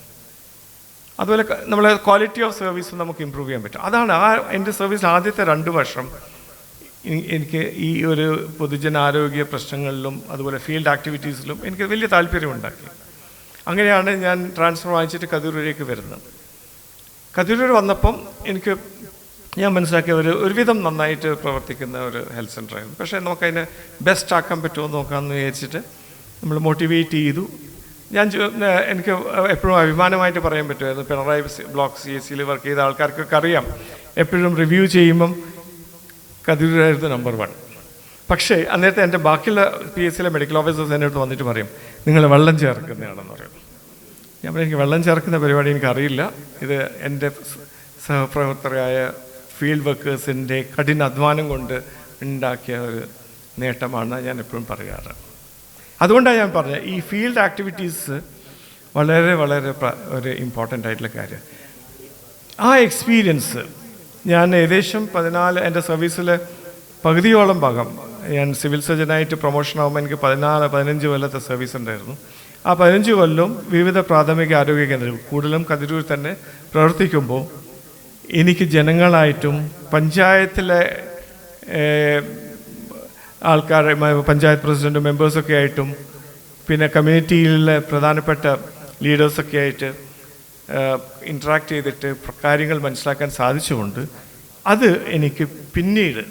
അതുപോലെ നമ്മളെ ക്വാളിറ്റി ഓഫ് സർവീസ് നമുക്ക് ഇമ്പ്രൂവ് ചെയ്യാൻ പറ്റും. അതാണ് എൻ്റെ സർവീസിൽ ആദ്യത്തെ 2 വർഷം എനിക്ക് ഈ ഒരു പൊതുജനാരോഗ്യ പ്രശ്നങ്ങളിലും അതുപോലെ ഫീൽഡ് ആക്ടിവിറ്റീസിലും എനിക്ക് വലിയ താല്പര്യമുണ്ടാക്കി. അങ്ങനെയാണ് ഞാൻ ട്രാൻസ്ഫർ വാങ്ങിച്ചിട്ട് കതിരൂരേക്ക് വരുന്നത്. കതിരൂർ വന്നപ്പം ഞാൻ മനസ്സിലാക്കിയ ഒരുവിധം നന്നായിട്ട് പ്രവർത്തിക്കുന്ന ഒരു ഹെൽത്ത് സെൻ്ററായിരുന്നു. പക്ഷേ നമുക്കതിനെ ബെസ്റ്റ് ആക്കാൻ പറ്റുമോ നോക്കാമെന്ന് വിചാരിച്ചിട്ട് നമ്മൾ മോട്ടിവേറ്റ് ചെയ്തു. എനിക്ക് എപ്പോഴും അഭിമാനമായിട്ട് പറയാൻ പറ്റുമായിരുന്നു, പിണറായി ബ്ലോക്ക് CSCയിൽ വർക്ക് ചെയ്ത ആൾക്കാർക്കൊക്കെ അറിയാം, എപ്പോഴും റിവ്യൂ ചെയ്യുമ്പം കതിരൂരായിരുന്നു നമ്പർ 1. പക്ഷേ അന്നേരത്തെ എൻ്റെ ബാക്കിയുള്ള PSCയിലെ മെഡിക്കൽ ഓഫീസേഴ്സ് എൻ്റെ അടുത്ത് വന്നിട്ട് പറയും, നിങ്ങൾ വെള്ളം ചേർക്കുന്നതാണെന്ന് പറയും. ഞാൻ പറയും, എനിക്ക് വെള്ളം ചേർക്കുന്ന പരിപാടി എനിക്കറിയില്ല, ഇത് എൻ്റെ സഹപ്രവർത്തകരായ ഫീൽഡ് വർക്കേഴ്സിൻ്റെ കഠിനാധ്വാനം കൊണ്ട് ഉണ്ടാക്കിയ ഒരു നേട്ടമാണ് ഞാൻ എപ്പോഴും പറയാറ്. അതുകൊണ്ടാണ് ഞാൻ പറഞ്ഞത് ഈ ഫീൽഡ് ആക്ടിവിറ്റീസ് വളരെ ഒരു ഇമ്പോർട്ടൻ്റ് ആയിട്ടുള്ള കാര്യം. ആ എക്സ്പീരിയൻസ് ഞാൻ ഏകദേശം 14 എൻ്റെ സർവീസിലെ പകുതിയോളം ഭാഗം ഞാൻ സിവിൽ സർജനായിട്ട് പ്രൊമോഷൻ ആകുമ്പോൾ എനിക്ക് 15 കൊല്ലത്തെ സർവീസ് ഉണ്ടായിരുന്നു. ആ 15 കൊല്ലവും വിവിധ പ്രാഥമിക ആരോഗ്യ കേന്ദ്രങ്ങൾ, കൂടുതലും കതിരൂർ തന്നെ പ്രവർത്തിക്കുമ്പോൾ എനിക്ക് ജനങ്ങളായിട്ടും പഞ്ചായത്തിലെ ആൾക്കാർ, പഞ്ചായത്ത് പ്രസിഡൻറ്റും മെമ്പേഴ്സൊക്കെ ആയിട്ടും പിന്നെ കമ്മ്യൂണിറ്റിയിലെ പ്രധാനപ്പെട്ട ലീഡേഴ്സൊക്കെ ആയിട്ട് ഇൻട്രാക്ട് ചെയ്തിട്ട് കാര്യങ്ങൾ മനസ്സിലാക്കാൻ സാധിച്ചുകൊണ്ട് അത് എനിക്ക് പിന്നീട്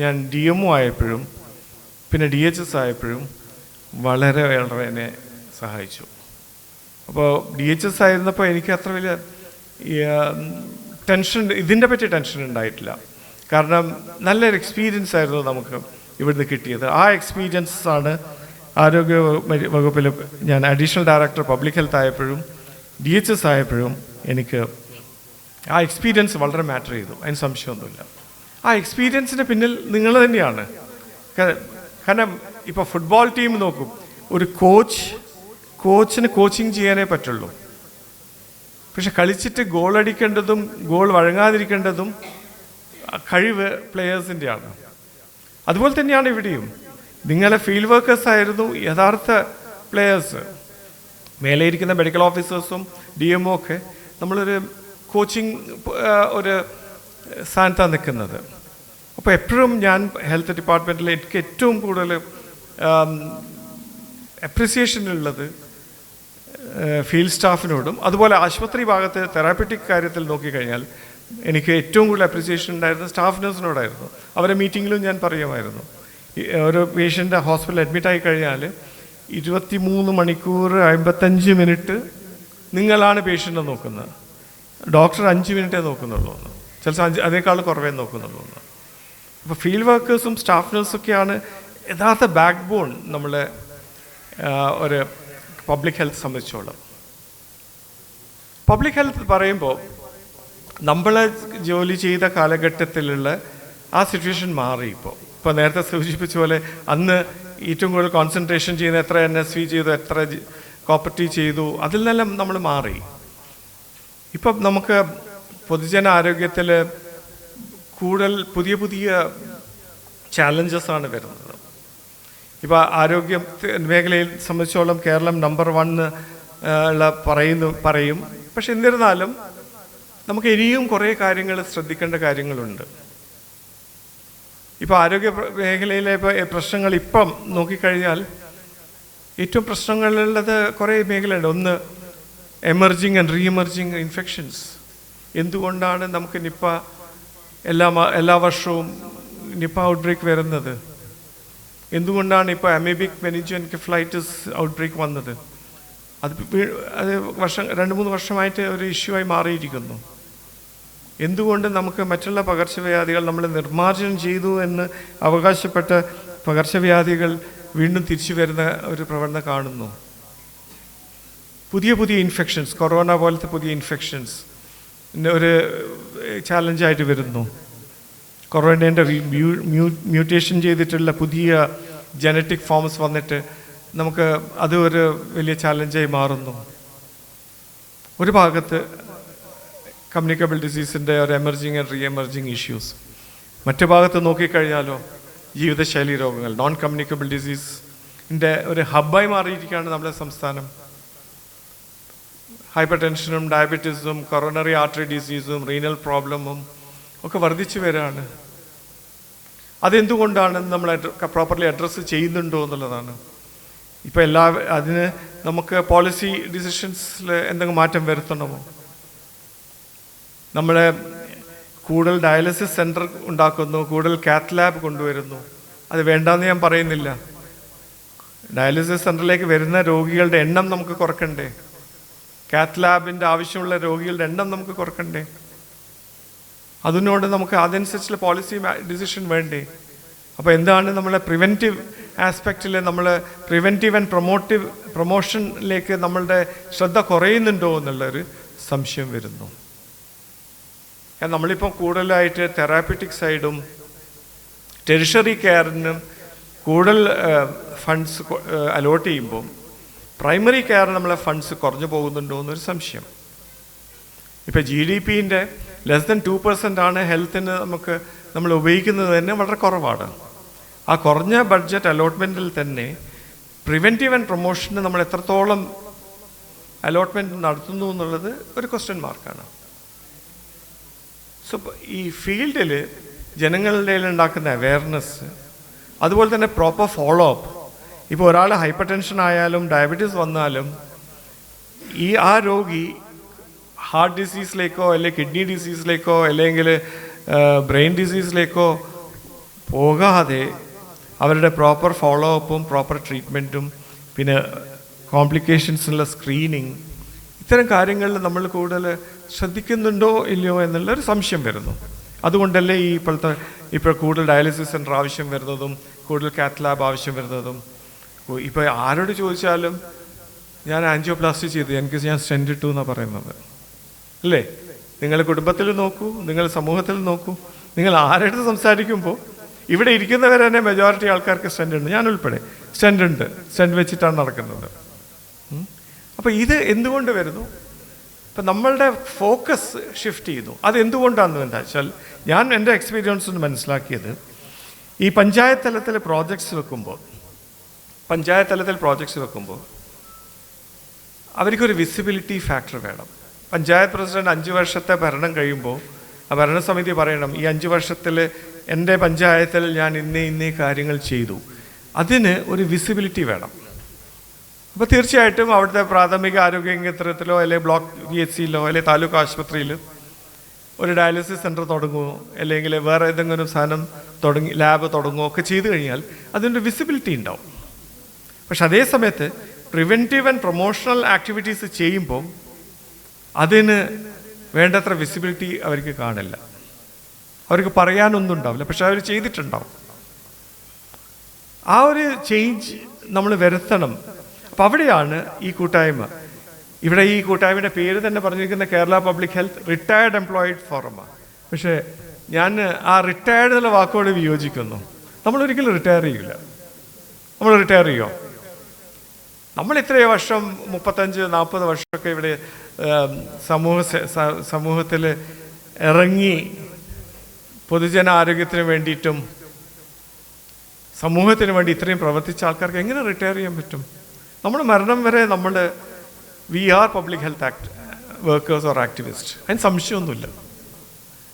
ഞാൻ DMO ആയപ്പോഴും പിന്നെ DHS ആയപ്പോഴും വളരെ എന്നെ സഹായിച്ചു. അപ്പോൾ DHS ആയിരുന്നപ്പോൾ എനിക്ക് അത്ര വലിയ ഇതിൻ്റെ പറ്റി ടെൻഷൻ ഉണ്ടായിട്ടില്ല. കാരണം നല്ലൊരു എക്സ്പീരിയൻസ് ആയിരുന്നു നമുക്ക് ഇവിടുന്ന് കിട്ടിയത്. ആ എക്സ്പീരിയൻസാണ് ആരോഗ്യ വകുപ്പിൽ ഞാൻ അഡീഷണൽ ഡയറക്ടർ പബ്ലിക് ഹെൽത്ത് ആയപ്പോഴും DHS ആയപ്പോഴും എനിക്ക് ആ എക്സ്പീരിയൻസ് വളരെ മാറ്റർ ചെയ്തു, അതിന് സംശയമൊന്നുമില്ല. ആ എക്സ്പീരിയൻസിന് പിന്നിൽ നിങ്ങൾ തന്നെയാണ്. കാരണം ഇപ്പോൾ ഫുട്ബോൾ ടീം നോക്കും, ഒരു കോച്ചിന് കോച്ചിങ് ചെയ്യാനേ പറ്റുള്ളൂ. പക്ഷെ കളിച്ചിട്ട് ഗോൾ അടിക്കേണ്ടതും ഗോൾ വഴങ്ങാതിരിക്കേണ്ടതും കഴിവ് പ്ലെയേഴ്സിൻ്റെയാണ്. അതുപോലെ തന്നെയാണ് ഇവിടെയും. നിങ്ങളെ ഫീൽഡ് വർക്കേഴ്സ് ആയിരുന്നു യഥാർത്ഥ പ്ലെയേഴ്സ്. മേലെ ഇരിക്കുന്ന മെഡിക്കൽ ഓഫീസേഴ്സും DMO ഒക്കെ നമ്മളൊരു കോച്ചിങ് ഒരു സ്ഥാനത്താണ് നിൽക്കുന്നത്. അപ്പോൾ എപ്പോഴും ഞാൻ ഹെൽത്ത് ഡിപ്പാർട്ട്മെൻറ്റിൽ എനിക്ക് ഏറ്റവും കൂടുതൽ അപ്രിസിയേഷനുള്ളത് ഫീൽഡ് സ്റ്റാഫിനോടും അതുപോലെ ആശുപത്രി ഭാഗത്ത് തെറാപ്പറ്റിക് കാര്യത്തിൽ നോക്കിക്കഴിഞ്ഞാൽ എനിക്ക് ഏറ്റവും കൂടുതൽ അപ്രിസിയേഷൻ ഉണ്ടായിരുന്നത് സ്റ്റാഫ് നഴ്സിനോടായിരുന്നു. അവരെ മീറ്റിങ്ങിലും ഞാൻ പറയുമായിരുന്നു, ഒരു പേഷ്യൻ്റ് ഹോസ്പിറ്റലിൽ അഡ്മിറ്റായി കഴിഞ്ഞാൽ 23 മണിക്കൂർ 55 മിനിറ്റ് നിങ്ങളാണ് പേഷ്യൻറ്റിനെ നോക്കുന്നത്, ഡോക്ടർ 5 മിനിറ്റേ നോക്കുന്നുള്ളൂ എന്ന്, ചിലപ്പോൾ അതിനേക്കാൾ കുറവേ നോക്കുന്നുള്ളൂ എന്ന്. അപ്പോൾ ഫീൽഡ് വർക്കേഴ്സും സ്റ്റാഫ് നഴ്സൊക്കെയാണ് യഥാർത്ഥ ബാക്ക് ബോൺ നമ്മളെ ഒരു പബ്ലിക് ഹെൽത്ത് സംബന്ധിച്ചോളം. പബ്ലിക് ഹെൽത്ത് പറയുമ്പോൾ നമ്മളെ ജോലി ചെയ്ത കാലഘട്ടത്തിലുള്ള ആ സിറ്റുവേഷൻ മാറി. ഇപ്പോൾ നേരത്തെ സൂചിപ്പിച്ച പോലെ അന്ന് ഏറ്റവും കൂടുതൽ കോൺസെൻട്രേഷൻ ചെയ്യുന്ന എത്ര NSV ചെയ്തു, എത്ര കോപ്പറേറ്റീവ് ചെയ്തു, അതിൽ നിന്നെല്ലാം നമ്മൾ മാറി. ഇപ്പം നമുക്ക് പൊതുജന ആരോഗ്യത്തിൽ കൂടുതൽ പുതിയ ചാലഞ്ചസ് ആണ് വരുന്നത്. ഇപ്പോൾ ആരോഗ്യ മേഖലയിൽ സംബന്ധിച്ചോളം കേരളം നമ്പർ 1 പറയും. പക്ഷെ എന്നിരുന്നാലും നമുക്ക് ഇനിയും കുറേ കാര്യങ്ങൾ ശ്രദ്ധിക്കേണ്ട കാര്യങ്ങളുണ്ട്. ഇപ്പോൾ ആരോഗ്യ മേഖലയിലെ പ്രശ്നങ്ങൾ ഇപ്പം നോക്കിക്കഴിഞ്ഞാൽ ഏറ്റവും പ്രശ്നങ്ങളുള്ളത് കുറേ മേഖലയുണ്ട്. ഒന്ന്, എമർജിങ് ആൻഡ് റീഎമർജിങ് ഇൻഫെക്ഷൻസ്. എന്തുകൊണ്ടാണ് നമുക്ക് എല്ലാ വർഷവും നിപ്പ ഔട്ട്ബ്രേക്ക് വരുന്നത്? എന്തുകൊണ്ടാണ് ഇപ്പോൾ അമീബിക് മെനിഞ്ചോഎൻകെഫലൈറ്റിസ് ഔട്ട്ബ്രേക്ക് വന്നത്? അത് 2-3 വർഷമായിട്ട് ഒരു ഇഷ്യൂ ആയി മാറിയിരിക്കുന്നു. എന്തുകൊണ്ട് നമുക്ക് മറ്റുള്ള പകർച്ചവ്യാധികൾ നമ്മൾ നിർമ്മാർജ്ജനം ചെയ്തു എന്ന് അവകാശപ്പെട്ട പകർച്ചവ്യാധികൾ വീണ്ടും തിരിച്ചു വരുന്ന ഒരു പ്രവണത കാണുന്നു? പുതിയ ഇൻഫെക്ഷൻസ്, കൊറോണ പോലത്തെ പുതിയ ഇൻഫെക്ഷൻസ് ഒരു ചാലഞ്ചായിട്ട് വരുന്നു. കൊറോണേൻ്റെ മ്യൂട്ടേഷൻ ചെയ്തിട്ടുള്ള പുതിയ ജനറ്റിക് ഫോംസ് വന്നിട്ട് നമുക്ക് അത് ഒരു വലിയ ചാലഞ്ചായി മാറുന്നു. ഒരു ഭാഗത്ത് കമ്മ്യൂണിക്കബിൾ ഡിസീസിൻ്റെ ഒരു emerging and re emerging issues, മറ്റു ഭാഗത്ത് നോക്കിക്കഴിഞ്ഞാലോ ജീവിതശൈലി രോഗങ്ങൾ, നോൺ കമ്മ്യൂണിക്കബിൾ ഡിസീസിൻ്റെ ഒരു ഹബ്ബായി മാറിയിരിക്കുകയാണ് നമ്മുടെ സംസ്ഥാനം. ഹൈപ്പർ ടെൻഷനും ഡയബറ്റീസും കൊറോണറി ആർട്ടറി ഡിസീസും റീനൽ പ്രോബ്ലമും ഒക്കെ വർദ്ധിച്ചു വരികയാണ്. അതെന്തുകൊണ്ടാണ് നമ്മൾ പ്രോപ്പർലി അഡ്രസ്സ് ചെയ്യുന്നുണ്ടോ എന്നുള്ളതാണ്. ഇപ്പോൾ അതിന് നമുക്ക് പോളിസി ഡിസിഷൻസിൽ എന്തെങ്കിലും മാറ്റം വരുത്തണമോ? നമ്മൾ കൂടുതൽ ഡയാലിസിസ് സെൻറ്റർ ഉണ്ടാക്കുന്നു, കൂടുതൽ കാത്ത് ലാബ് കൊണ്ടുവരുന്നു. അത് വേണ്ടാന്ന് ഞാൻ പറയുന്നില്ല. ഡയാലിസിസ് സെൻറ്ററിലേക്ക് വരുന്ന രോഗികളുടെ എണ്ണം നമുക്ക് കുറക്കണ്ടേ? കാത്ത് ലാബിൻ്റെ ആവശ്യമുള്ള രോഗികളുടെ എണ്ണം നമുക്ക് കുറക്കണ്ടേ? അതിനോട് നമുക്ക് അതനുസരിച്ചുള്ള പോളിസി ഡിസിഷൻ വേണ്ടേ? അപ്പോൾ എന്താണ് നമ്മളെ പ്രിവെൻറ്റീവ് ആസ്പെക്റ്റിൽ നമ്മൾ പ്രിവെൻറ്റീവ് ആൻഡ് പ്രൊമോഷനിലേക്ക് നമ്മളുടെ ശ്രദ്ധ കുറയുന്നുണ്ടോ എന്നുള്ളൊരു സംശയം വരുന്നു. കാരണം നമ്മളിപ്പോൾ കൂടുതലായിട്ട് തെറാപ്യൂട്ടിക് സൈഡും ടെറിഷറി കെയറിനും കൂടുതൽ ഫണ്ട്സ് അലോട്ട് ചെയ്യുമ്പോൾ പ്രൈമറി കെയർ നമ്മളെ ഫണ്ട്സ് കുറഞ്ഞു പോകുന്നുണ്ടോ എന്നൊരു സംശയം. ഇപ്പോൾ GDPൻ്റെ ലെസ് ദൻ 2% ആണ് ഹെൽത്തിന് നമ്മൾ ഉപയോഗിക്കുന്നത് തന്നെ വളരെ കുറവാണ്. ആ കുറഞ്ഞ ബഡ്ജറ്റ് അലോട്ട്മെൻറ്റിൽ തന്നെ പ്രിവെൻറ്റീവ് ആൻഡ് പ്രൊമോഷന് നമ്മൾ എത്രത്തോളം അലോട്ട്മെൻറ്റ് നടത്തുന്നു എന്നുള്ളത് ഒരു ക്വസ്റ്റ്യൻ മാർക്കാണ്. സോ ഈ ഫീൽഡിൽ ജനങ്ങളുടെ ഉണ്ടാക്കുന്ന അവെയർനെസ്, അതുപോലെ തന്നെ പ്രോപ്പർ ഫോളോ അപ്പ്. ഇപ്പോൾ ഒരാൾ ഹൈപ്പർ ടെൻഷൻ ആയാലും ഡയബറ്റീസ് വന്നാലും ആ രോഗി ഹാർട്ട് ഡിസീസിലേക്കോ അല്ലെങ്കിൽ കിഡ്നി ഡിസീസിലേക്കോ അല്ലെങ്കിൽ ബ്രെയിൻ ഡിസീസിലേക്കോ പോകാതെ അവരുടെ പ്രോപ്പർ ഫോളോ അപ്പും പ്രോപ്പർ ട്രീറ്റ്മെൻറ്റും പിന്നെ കോംപ്ലിക്കേഷൻസുള്ള സ്ക്രീനിങ്, ഇത്തരം കാര്യങ്ങളിൽ നമ്മൾ കൂടുതൽ ശ്രദ്ധിക്കുന്നുണ്ടോ ഇല്ലയോ എന്നുള്ളൊരു സംശയം വരുന്നു. അതുകൊണ്ടല്ലേ ഇപ്പോൾ കൂടുതൽ ഡയാലിസിസ് സെൻറ്റർ ആവശ്യം വരുന്നതും കൂടുതൽ കാത്ത് ലാബ് ആവശ്യം വരുന്നതും. ഇപ്പോൾ ആരോട് ചോദിച്ചാലും ഞാൻ ആൻജിയോപ്ലാസ്റ്റി ചെയ്തു, ഞാൻ സ്റ്റെൻറ്റ് ഇട്ടു എന്നാണ് പറയുന്നത്, അല്ലേ? നിങ്ങൾ കുടുംബത്തിൽ നോക്കൂ, നിങ്ങൾ സമൂഹത്തിൽ നോക്കൂ, നിങ്ങൾ ആരുടെ സംസാരിക്കുമ്പോൾ ഇവിടെ ഇരിക്കുന്നവർ തന്നെ മെജോറിറ്റി ആൾക്കാർക്ക് സ്റ്റെൻറ്റ് ഉണ്ട്, ഞാൻ ഉൾപ്പെടെ സ്റ്റെൻറ്റ് ഉണ്ട്, സ്റ്റെൻറ്റ് വെച്ചിട്ടാണ് നടക്കുന്നത്. അപ്പോൾ ഇത് എന്തുകൊണ്ട് വരുന്നു? ഇപ്പം നമ്മളുടെ ഫോക്കസ് ഷിഫ്റ്റ് ചെയ്യുന്നു. അത് എന്തുകൊണ്ടാണെന്ന് എന്താ വെച്ചാൽ, ഞാൻ എൻ്റെ എക്സ്പീരിയൻസ് മനസ്സിലാക്കിയത്, ഈ പഞ്ചായത്ത് തലത്തിൽ പ്രോജക്ട്സ് വെക്കുമ്പോൾ അവർക്കൊരു വിസിബിലിറ്റി ഫാക്ടർ വേണം. പഞ്ചായത്ത് പ്രസിഡന്റ് 5 വർഷത്തെ ഭരണം കഴിയുമ്പോൾ ആ ഭരണസമിതി പറയണം, ഈ 5 വർഷത്തിൽ എൻ്റെ പഞ്ചായത്തിൽ ഞാൻ ഇന്നേ കാര്യങ്ങൾ ചെയ്തു. അതിന് ഒരു വിസിബിലിറ്റി വേണം. അപ്പോൾ തീർച്ചയായിട്ടും അവിടുത്തെ പ്രാഥമിക ആരോഗ്യ കേന്ദ്രത്തിലോ അല്ലെങ്കിൽ ബ്ലോക്ക് PHCയിലോ അല്ലെങ്കിൽ താലൂക്ക് ആശുപത്രിയിലോ ഒരു ഡയാലിസിസ് സെൻറ്റർ തുടങ്ങുമോ അല്ലെങ്കിൽ വേറെ ഏതെങ്കിലും സാധനം ലാബ് തുടങ്ങുകയോ ഒക്കെ ചെയ്തു കഴിഞ്ഞാൽ അതിൻ്റെ വിസിബിലിറ്റി ഉണ്ടാവും. പക്ഷെ അതേ സമയത്ത് പ്രിവെൻറ്റീവ് ആൻഡ് പ്രൊമോഷണൽ ആക്ടിവിറ്റീസ് ചെയ്യുമ്പോൾ അതിന് വേണ്ടത്ര വിസിബിലിറ്റി അവർക്ക് കാണില്ല, അവർക്ക് പറയാനൊന്നും ഉണ്ടാവില്ല, പക്ഷെ അവർ ചെയ്തിട്ടുണ്ടാവും. ആ ഒരു ചേഞ്ച് നമ്മൾ വരുത്തണം. അപ്പം അവിടെയാണ് ഈ കൂട്ടായ്മ. ഇവിടെ ഈ കൂട്ടായ്മയുടെ പേര് തന്നെ പറഞ്ഞിരിക്കുന്ന Kerala public health retired employed ഫോറമാണ്. പക്ഷേ ഞാൻ ആ റിട്ടയർഡ് എന്നുള്ള വാക്കോട് വിയോജിക്കുന്നു. നമ്മളൊരിക്കലും റിട്ടയർ ചെയ്യില്ല. നമ്മൾ റിട്ടയർ ചെയ്യുമോ? നമ്മൾ ഇത്രയും വർഷം 35-40 വർഷമൊക്കെ ഇവിടെ സമൂഹത്തിൽ ഇറങ്ങി പൊതുജന ആരോഗ്യത്തിന് വേണ്ടിയിട്ടും സമൂഹത്തിന് വേണ്ടി ഇത്രയും പ്രവർത്തിച്ച ആൾക്കാർക്ക് എങ്ങനെ റിട്ടയർ ചെയ്യാൻ പറ്റും? നമ്മൾ മരണം വരെ we are public health workers or activist, അതിന് സംശയമൊന്നുമില്ല.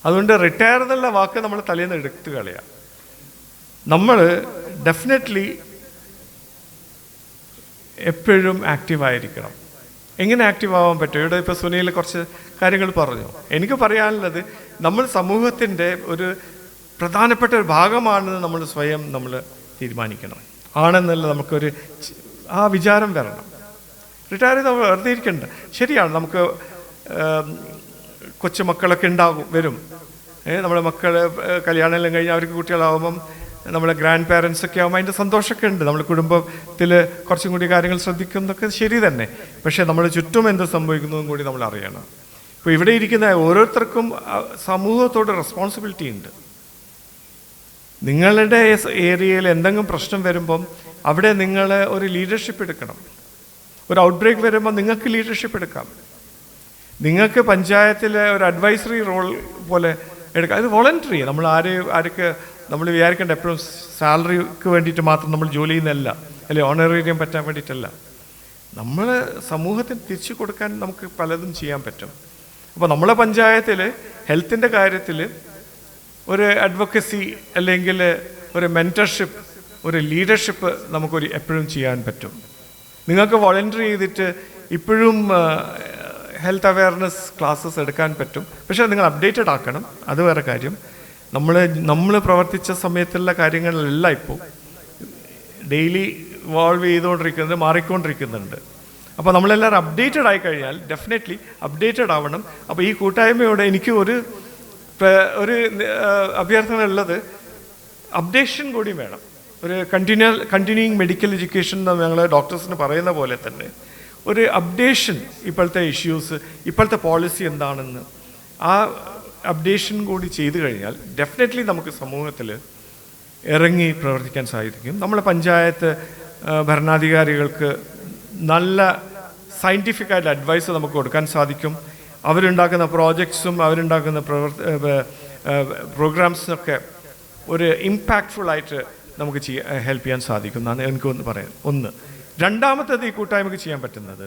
അതുകൊണ്ട് റിട്ടയർ എന്നുള്ള വാക്ക് നമ്മൾ തലേന്ന് എടുത്തു കളയാം. നമ്മൾ ഡെഫിനറ്റ്ലി എപ്പോഴും ആക്റ്റീവായിരിക്കണം. എങ്ങനെ ആക്റ്റീവ് ആവാൻ പറ്റും? ഇവിടെ ഇപ്പോൾ സുനിൽ കുറച്ച് കാര്യങ്ങൾ പറഞ്ഞു. എനിക്ക് പറയാനുള്ളത്, നമ്മൾ സമൂഹത്തിൻ്റെ ഒരു പ്രധാനപ്പെട്ട ഒരു ഭാഗമാണെന്ന് നമ്മൾ സ്വയം തീരുമാനിക്കണം. ആണെന്നുള്ള നമുക്കൊരു ആ വിചാരം വരണം. റിട്ടയർ ചെയ്ത് നമ്മൾ വെറുതെ ഇരിക്കണ്ട. ശരിയാണ്, നമുക്ക് കൊച്ചുമക്കളൊക്കെ വരും. നമ്മുടെ മക്കൾ കല്യാണമെല്ലാം കഴിഞ്ഞ് അവർക്ക് കുട്ടികളാവുമ്പം നമ്മളെ ഗ്രാൻഡ് പാരൻസൊക്കെ ആകുമ്പോൾ അതിൻ്റെ സന്തോഷമൊക്കെ ഉണ്ട്. നമ്മൾ കുടുംബത്തിൽ കുറച്ചും കൂടി കാര്യങ്ങൾ ശ്രദ്ധിക്കുന്നതൊക്കെ ശരി തന്നെ. പക്ഷേ നമ്മൾ ചുറ്റും എന്ത് സംഭവിക്കുന്നതും കൂടി നമ്മൾ അറിയണം. ഇപ്പോൾ ഇവിടെ ഇരിക്കുന്ന ഓരോരുത്തർക്കും സമൂഹത്തോട് റെസ്പോൺസിബിലിറ്റി ഉണ്ട്. നിങ്ങളുടെ ഏരിയയിൽ എന്തെങ്കിലും പ്രശ്നം വരുമ്പം അവിടെ നിങ്ങൾ ഒരു ലീഡർഷിപ്പ് എടുക്കണം. ഒരു ഔട്ട്ബ്രേക്ക് വരുമ്പോൾ നിങ്ങൾക്ക് ലീഡർഷിപ്പ് എടുക്കാം. നിങ്ങൾക്ക് പഞ്ചായത്തിലെ ഒരു അഡ്വൈസറി റോൾ പോലെ എടുക്കാം. അത് വോളണ്ടറി. നമ്മൾ ആർക്ക് നമ്മൾ വിചാരിക്കേണ്ട എപ്പോഴും സാലറിക്ക് വേണ്ടിയിട്ട് മാത്രം നമ്മൾ ജോലി ചെയ്യുന്നതല്ല, അല്ലെങ്കിൽ ഓണറേറിയം പറ്റാൻ വേണ്ടിയിട്ടല്ല. നമ്മൾ സമൂഹത്തിന് തിരിച്ചു കൊടുക്കാൻ നമുക്ക് പലതും ചെയ്യാൻ പറ്റും. അപ്പോൾ നമ്മളെ പഞ്ചായത്തിൽ ഹെൽത്തിൻ്റെ കാര്യത്തിൽ ഒരു അഡ്വക്കസി അല്ലെങ്കിൽ ഒരു മെൻറ്റർഷിപ്പ്, ഒരു ലീഡർഷിപ്പ് നമുക്കൊരു എപ്പോഴും ചെയ്യാൻ പറ്റും. നിങ്ങൾക്ക് വോളണ്ടറി ചെയ്തിട്ട് ഇപ്പോഴും ഹെൽത്ത് അവയർനെസ് ക്ലാസ്സസ് എടുക്കാൻ പറ്റും. പക്ഷേ നിങ്ങൾ അപ്ഡേറ്റഡ് ആക്കണം, അത് വേറെ കാര്യം. നമ്മൾ പ്രവർത്തിച്ച സമയത്തുള്ള കാര്യങ്ങളെല്ലാം ഇപ്പോൾ ഡെയിലി ഇവോൾവ് ചെയ്തുകൊണ്ടിരിക്കുന്നത്, മാറിക്കൊണ്ടിരിക്കുന്നുണ്ട്. അപ്പോൾ നമ്മളെല്ലാവരും അപ്ഡേറ്റഡ് ആയി കഴിഞ്ഞാൽ ഡെഫിനറ്റ്ലി അപ്ഡേറ്റഡ് ആവണം. അപ്പോൾ ഈ കൂട്ടായ്മയോടെ എനിക്ക് ഒരു അഭ്യർത്ഥന ഉള്ളത്, അപ്ഡേഷൻ കൂടി വേണം. ഒരു കണ്ടിന്യൂയിങ് മെഡിക്കൽ എഡ്യൂക്കേഷൻ എന്ന് ഞങ്ങൾ ഡോക്ടേഴ്സിന് പറയുന്ന പോലെ തന്നെ ഒരു അപ്ഡേഷൻ, ഇപ്പോഴത്തെ ഇഷ്യൂസ്, ഇപ്പോഴത്തെ പോളിസി എന്താണെന്ന് ആ അപ്ഡേഷൻ കൂടി ചെയ്തു കഴിഞ്ഞാൽ ഡെഫിനറ്റ്ലി നമുക്ക് സമൂഹത്തിൽ ഇറങ്ങി പ്രവർത്തിക്കാൻ സാധിക്കും. നമ്മളെ പഞ്ചായത്ത് ഭരണാധികാരികൾക്ക് നല്ല സയൻറ്റിഫിക്കായിട്ട് അഡ്വൈസ് നമുക്ക് കൊടുക്കാൻ സാധിക്കും. അവരുണ്ടാക്കുന്ന പ്രോജക്ട്സും അവരുണ്ടാക്കുന്ന പ്രോഗ്രാംസിനൊക്കെ ഒരു ഇമ്പാക്റ്റ്ഫുള്ളായിട്ട് നമുക്ക് ഹെൽപ്പ് ചെയ്യാൻ സാധിക്കും എന്നാണ് എനിക്കൊന്ന് പറയാൻ. ഒന്ന്. രണ്ടാമത്തേത് ഈ കൂട്ടായ്മയ്ക്ക് ചെയ്യാൻ പറ്റുന്നത്,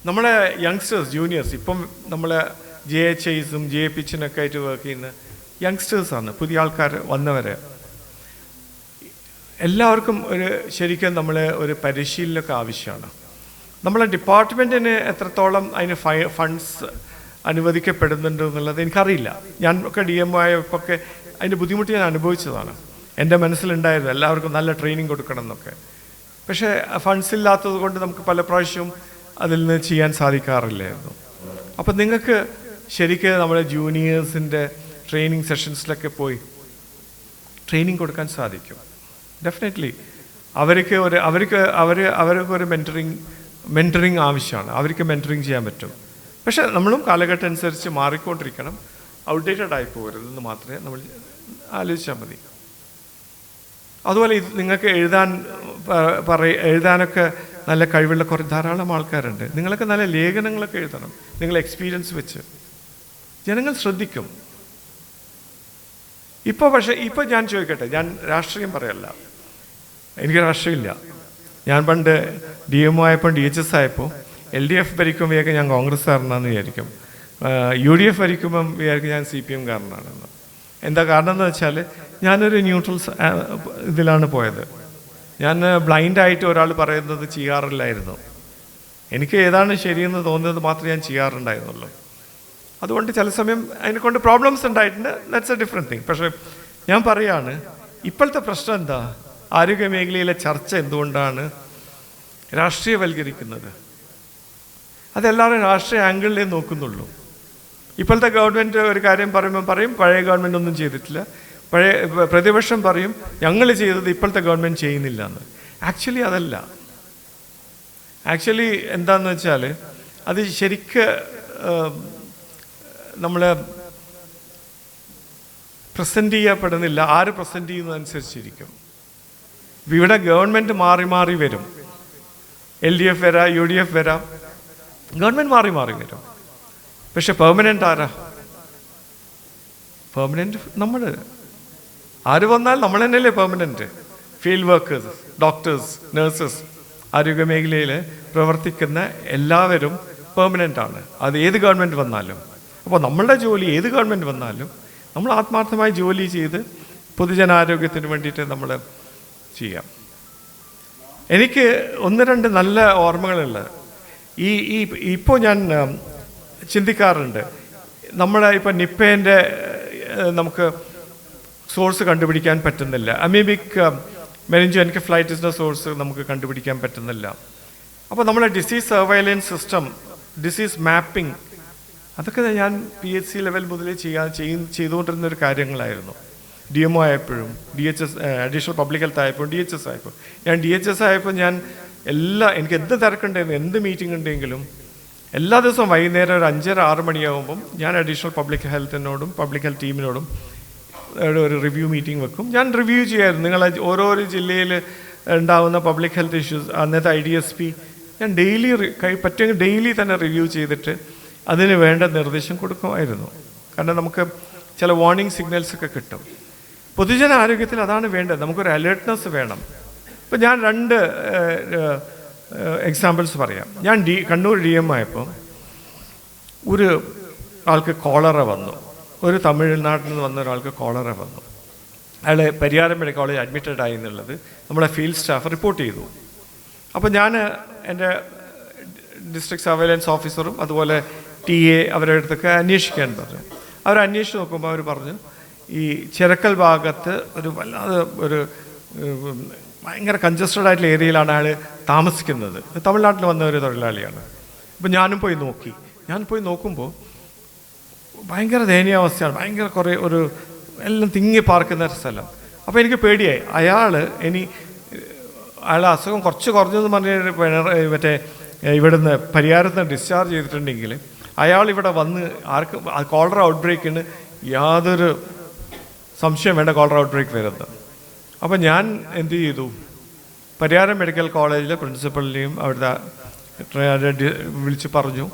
നമ്മളെ യങ്സ്റ്റേഴ്സ്, ജൂനിയേഴ്സ്, ഇപ്പം നമ്മളെ JHIസും JPച്ചിനൊക്കെ ആയിട്ട് വർക്ക് ചെയ്യുന്ന യങ്സ്റ്റേഴ്സാണ്, പുതിയ ആൾക്കാർ വന്നവരെ. എല്ലാവർക്കും ശരിക്കും നമ്മളെ ഒരു പരിശീലനമൊക്കെ ആവശ്യമാണ്. നമ്മളെ ഡിപ്പാർട്ട്മെൻറ്റിന് എത്രത്തോളം അതിന് ഫണ്ട്സ് അനുവദിക്കപ്പെടുന്നുണ്ട് എന്നുള്ളത് എനിക്കറിയില്ല. ഞാൻ ഒക്കെ DMO ആയപ്പോഴൊക്കെ അതിൻ്റെ ബുദ്ധിമുട്ട് ഞാൻ അനുഭവിച്ചതാണ്. എൻ്റെ മനസ്സിലുണ്ടായിരുന്നു എല്ലാവർക്കും നല്ല ട്രെയിനിങ് കൊടുക്കണം എന്നൊക്കെ. പക്ഷേ ഫണ്ട്സ് ഇല്ലാത്തത് കൊണ്ട് നമുക്ക് പല പ്രാവശ്യവും അതിൽ നിന്ന് ചെയ്യാൻ സാധിക്കാറില്ലായിരുന്നു. അപ്പം നിങ്ങൾക്ക് ശരിക്കും നമ്മുടെ ജൂനിയേഴ്സിൻ്റെ ട്രെയിനിങ് സെഷൻസിലൊക്കെ പോയി ട്രെയിനിങ് കൊടുക്കാൻ സാധിക്കും. ഡെഫിനറ്റ്ലി അവർക്ക് ഒരു മെൻറ്ററിങ് ആവശ്യമാണ്. അവർക്ക് മെൻറ്ററിങ് ചെയ്യാൻ പറ്റും. പക്ഷേ നമ്മളും കാലഘട്ടം അനുസരിച്ച് മാറിക്കൊണ്ടിരിക്കണം. ഔട്ട്ഡേറ്റഡ് ആയി പോകരുതെന്ന് മാത്രമേ നമ്മൾ ആലോചിച്ചാൽ മതി. അതുപോലെ ഇത് നിങ്ങൾക്ക് എഴുതാനൊക്കെ നല്ല കഴിവുള്ള ധാരാളം ആൾക്കാരുണ്ട്. നിങ്ങളൊക്കെ നല്ല ലേഖനങ്ങളൊക്കെ എഴുതണം, നിങ്ങളെ എക്സ്പീരിയൻസ് വെച്ച്. ജനങ്ങൾ ശ്രദ്ധിക്കും. ഇപ്പോൾ ഞാൻ ചോദിക്കട്ടെ, ഞാൻ രാഷ്ട്രീയം പറയല്ല, എനിക്ക് രാഷ്ട്രീയമില്ല. ഞാൻ പണ്ട് DMO ആയപ്പോൾ DHS ആയപ്പോൾ LDF ഭരിക്കുമ്പോൾ വിചാരിക്കും ഞാൻ കോൺഗ്രസ്സുകാരനാണെന്ന് വിചാരിക്കും, UDF ഭരിക്കുമ്പം വിചാരിക്കും ഞാൻ CPM കാരനാണെന്ന്. എന്താ കാരണം എന്ന് വെച്ചാൽ ഞാനൊരു ന്യൂട്രൽ ഇതിലാണ് പോയത്. ഞാൻ ബ്ലൈൻഡായിട്ട് ഒരാൾ പറയുന്നത് ചെയ്യാറില്ലായിരുന്നു. എനിക്ക് ഏതാണ് ശരിയെന്ന് തോന്നുന്നത് മാത്രമേ ഞാൻ ചെയ്യാറുണ്ടായിരുന്നുള്ളൂ. അതുകൊണ്ട് ചില സമയം അതിനെക്കൊണ്ട് പ്രോബ്ലംസ് ഉണ്ടായിട്ടുണ്ട്. That's A different thing. പക്ഷേ ഞാൻ പറയാണ്, ഇപ്പോഴത്തെ പ്രശ്നം എന്താ, ആരോഗ്യ മേഖലയിലെ ചർച്ച എന്തുകൊണ്ടാണ് രാഷ്ട്രീയവൽക്കരിക്കുന്നത്? അതെല്ലാവരും രാഷ്ട്രീയ ആംഗിളിലേ നോക്കുന്നുള്ളൂ. ഇപ്പോഴത്തെ ഗവൺമെൻറ് ഒരു കാര്യം പറയുമ്പോൾ പറയും പഴയ ഗവൺമെൻറ് ഒന്നും ചെയ്തിട്ടില്ല, പ്രതിപക്ഷം പറയും ഞങ്ങൾ ചെയ്തത് ഇപ്പോഴത്തെ ഗവൺമെൻറ് ചെയ്യുന്നില്ല എന്ന്. ആക്ച്വലി അതല്ല. ആക്ച്വലി എന്താണെന്ന് വെച്ചാൽ അത് ശരിക്ക് നമ്മൾ പ്രസൻറ്റ് ചെയ്യപ്പെടുന്നില്ല. ആര് പ്രസൻറ്റ് ചെയ്യുന്നതനുസരിച്ചിരിക്കും. ഇവിടെ ഗവൺമെൻറ് മാറി മാറി വരും. LDF വരാം, UDF വരാം, ഗവൺമെൻറ് മാറി മാറി വരും. പക്ഷെ പെർമനൻ്റ് ആരാ? പെർമനൻ്റ് നമ്മൾ. ആര് വന്നാൽ നമ്മൾ തന്നെയല്ലേ permanent. Field workers, doctors, nurses, ആരോഗ്യമേഖലയിൽ പ്രവർത്തിക്കുന്ന എല്ലാവരും പെർമനൻ്റ് ആണ്. അത് ഏത് ഗവൺമെൻറ് വന്നാലും. അപ്പോൾ നമ്മളുടെ ജോലി ഏത് ഗവൺമെൻറ് വന്നാലും നമ്മൾ ആത്മാർത്ഥമായി ജോലി ചെയ്ത് പൊതുജനാരോഗ്യത്തിന് വേണ്ടിയിട്ട് നമ്മൾ ചെയ്യാം. എനിക്ക് ഒന്ന് രണ്ട് നല്ല ഓർമ്മകളുള്ളത് ഇപ്പോൾ ഞാൻ ചിന്തിക്കാറുണ്ട്. നമ്മുടെ ഇപ്പോൾ നിപ്പേൻ്റെ നമുക്ക് സോഴ്സ് കണ്ടുപിടിക്കാൻ പറ്റുന്നില്ല. അമീബിക് മെനിഞ്ചോ എൻകെഫലൈറ്റിസിൻ്റെ സോഴ്സ് നമുക്ക് കണ്ടുപിടിക്കാൻ പറ്റുന്നില്ല. അപ്പോൾ നമ്മുടെ disease surveillance system, disease mapping, അതൊക്കെ ഞാൻ PHC ലെവൽ മുതലേ ചെയ്തുകൊണ്ടിരുന്നൊരു കാര്യങ്ങളായിരുന്നു. DMO ആയപ്പോഴും DHS അഡീഷണൽ പബ്ലിക് ഹെൽത്ത് ആയപ്പോഴും DHS ആയപ്പോൾ ഞാൻ DHS ആയപ്പോൾ ഞാൻ എനിക്ക് എന്ത് തിരക്കുണ്ടായിരുന്നു, എന്ത് മീറ്റിംഗ് ഉണ്ടെങ്കിലും എല്ലാ ദിവസവും വൈകുന്നേരം ഒരു 5:30-6 മണിയാകുമ്പം ഞാൻ അഡീഷണൽ പബ്ലിക് ഹെൽത്തിനോടും പബ്ലിക് ഹെൽത്ത് ടീമിനോടും ഒരു റിവ്യൂ മീറ്റിംഗ് വെക്കും. ഞാൻ റിവ്യൂ ചെയ്യായിരുന്നു നിങ്ങളെ ഓരോരോ ജില്ലയിൽ ഉണ്ടാകുന്ന പബ്ലിക് ഹെൽത്ത് ഇഷ്യൂസ്. അന്നത്തെ IDSP ഞാൻ പറ്റുമെങ്കിൽ ഡെയിലി തന്നെ റിവ്യൂ ചെയ്തിട്ട് അതിന് വേണ്ട നിർദ്ദേശം കൊടുക്കുമായിരുന്നു. കാരണം നമുക്ക് ചില വാർണിംഗ് സിഗ്നൽസൊക്കെ കിട്ടും. പൊതുജന ആരോഗ്യത്തിൽ അതാണ് വേണ്ടത്, നമുക്കൊരു അലേർട്ട്നെസ് വേണം. ഇപ്പം ഞാൻ 2 എക്സാമ്പിൾസ് പറയാം. ഞാൻ കണ്ണൂർ DM ആയപ്പോൾ ഒരു ആൾക്ക് കോളറ വന്നു. ഒരു തമിഴ്നാട്ടിൽ നിന്ന് വന്ന ഒരാൾക്ക് കോളറ വന്നു. അയാൾ പരിയാരം മെഡിക്കൽ കോളേജ് അഡ്മിറ്റഡ് ആയി എന്നുള്ളത് നമ്മളെ ഫീൽഡ് സ്റ്റാഫ് റിപ്പോർട്ട് ചെയ്തു. അപ്പോൾ ഞാൻ എൻ്റെ ഡിസ്ട്രിക്ട് സർവൈലൻസ് ഓഫീസറും അതുപോലെ TA അവരുടെ അടുത്തൊക്കെ അന്വേഷിക്കാൻ പറഞ്ഞു. അവർ അന്വേഷിച്ച് നോക്കുമ്പോൾ അവർ പറഞ്ഞു, ഈ ചിറക്കൽ ഭാഗത്ത് ഒരു വല്ലാതെ ഒരു ഭയങ്കര കൺജസ്റ്റഡ് ആയിട്ടുള്ള ഏരിയയിലാണ് അയാൾ താമസിക്കുന്നത്. തമിഴ്നാട്ടിൽ വന്ന ഒരു തൊഴിലാളിയാണ്. അപ്പോൾ ഞാനും പോയി നോക്കുമ്പോൾ ഭയങ്കര ദയനീയാവസ്ഥയാണ്. ഭയങ്കര കുറേ ഒരു എല്ലാം തിങ്ങി പാർക്കുന്ന ഒരു സ്ഥലം. അപ്പോൾ എനിക്ക് പേടിയായി. അയാളെ അസുഖം കുറച്ച് കുറഞ്ഞെന്ന് പറഞ്ഞ് മറ്റേ ഇവിടുന്ന് പരിയാരത്ത് നിന്ന് ഡിസ്ചാർജ് ചെയ്തിട്ടുണ്ടെങ്കിൽ അയാൾ ഇവിടെ വന്ന് ആർക്കും കോളറ ഔട്ട് ബ്രേക്കിന് യാതൊരു സംശയം വേണ്ട കോളറ ഔട്ട് ബ്രേക്ക് വരുന്നത്. അപ്പോൾ ഞാൻ എന്ത് ചെയ്തു, പരിയാരം മെഡിക്കൽ കോളേജിലെ പ്രിൻസിപ്പലിനെയും അവിടുത്തെ വിളിച്ച് പറഞ്ഞു,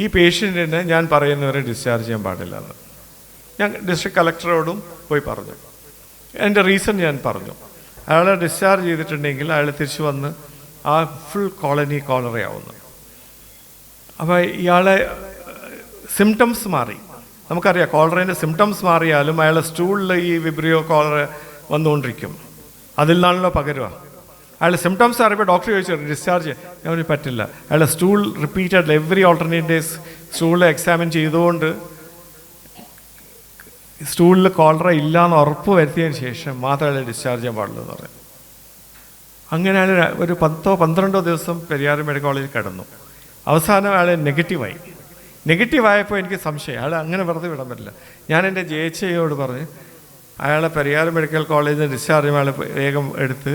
ഈ പേഷ്യൻറ്റിനെ ഞാൻ പറയുന്നവരെ ഡിസ്ചാർജ് ചെയ്യാൻ പാടില്ല എന്ന്. ഞാൻ ഡിസ്ട്രിക്ട് കളക്ടറോടും പോയി പറഞ്ഞു. എൻ്റെ റീസൺ ഞാൻ പറഞ്ഞു. അയാളെ ഡിസ്ചാർജ് ചെയ്തിട്ടുണ്ടെങ്കിൽ അയാൾ തിരിച്ചു വന്ന് ആ ഫുൾ കോളനി കോളറയാവുന്നു. അപ്പോൾ ഇയാളെ സിംറ്റംസ് മാറി. നമുക്കറിയാം കോളറേൻ്റെ സിംറ്റംസ് മാറിയാലും അയാളെ സ്റ്റൂളിൽ ഈ വിബ്രിയോ കോളറ വന്നുകൊണ്ടിരിക്കും. അതിൽ നിന്നാണല്ലോ പകരുക. അയാളുടെ സിംറ്റംസ് അറിയുമ്പോൾ ഡോക്ടർ ചോദിച്ചു ഡിസ്ചാർജ്, ഞാൻ പറ്റില്ല. അയാളുടെ stool repeated every alternate days സ്റ്റൂളിൽ എക്സാമിൻ ചെയ്തുകൊണ്ട് സ്റ്റൂളിൽ കോളറ ഇല്ലയെന്ന് ഉറപ്പ് വരുത്തിയതിന് ശേഷം മാത്രമേ അയാളെ ഡിസ്ചാർജ് ചെയ്യാൻ പാടുള്ളൂ എന്ന് പറയും. അങ്ങനെ അയാൾ ഒരു 10-12 ദിവസം പെരിയാർ മെഡിക്കൽ കോളേജിൽ കിടന്നു. അവസാനം അയാൾ നെഗറ്റീവായപ്പോൾ എനിക്ക് സംശയം, അയാൾ അങ്ങനെ വെറുതെ വിടാൻ പറ്റില്ല. ഞാൻ എൻ്റെ JHIയോട് പറഞ്ഞ് അയാളെ പെരിയാർ മെഡിക്കൽ കോളേജിൽ നിന്ന് ഡിസ്ചാർജ് ചെയ്യുമ്പോൾ അയാൾ വേഗം എടുത്ത്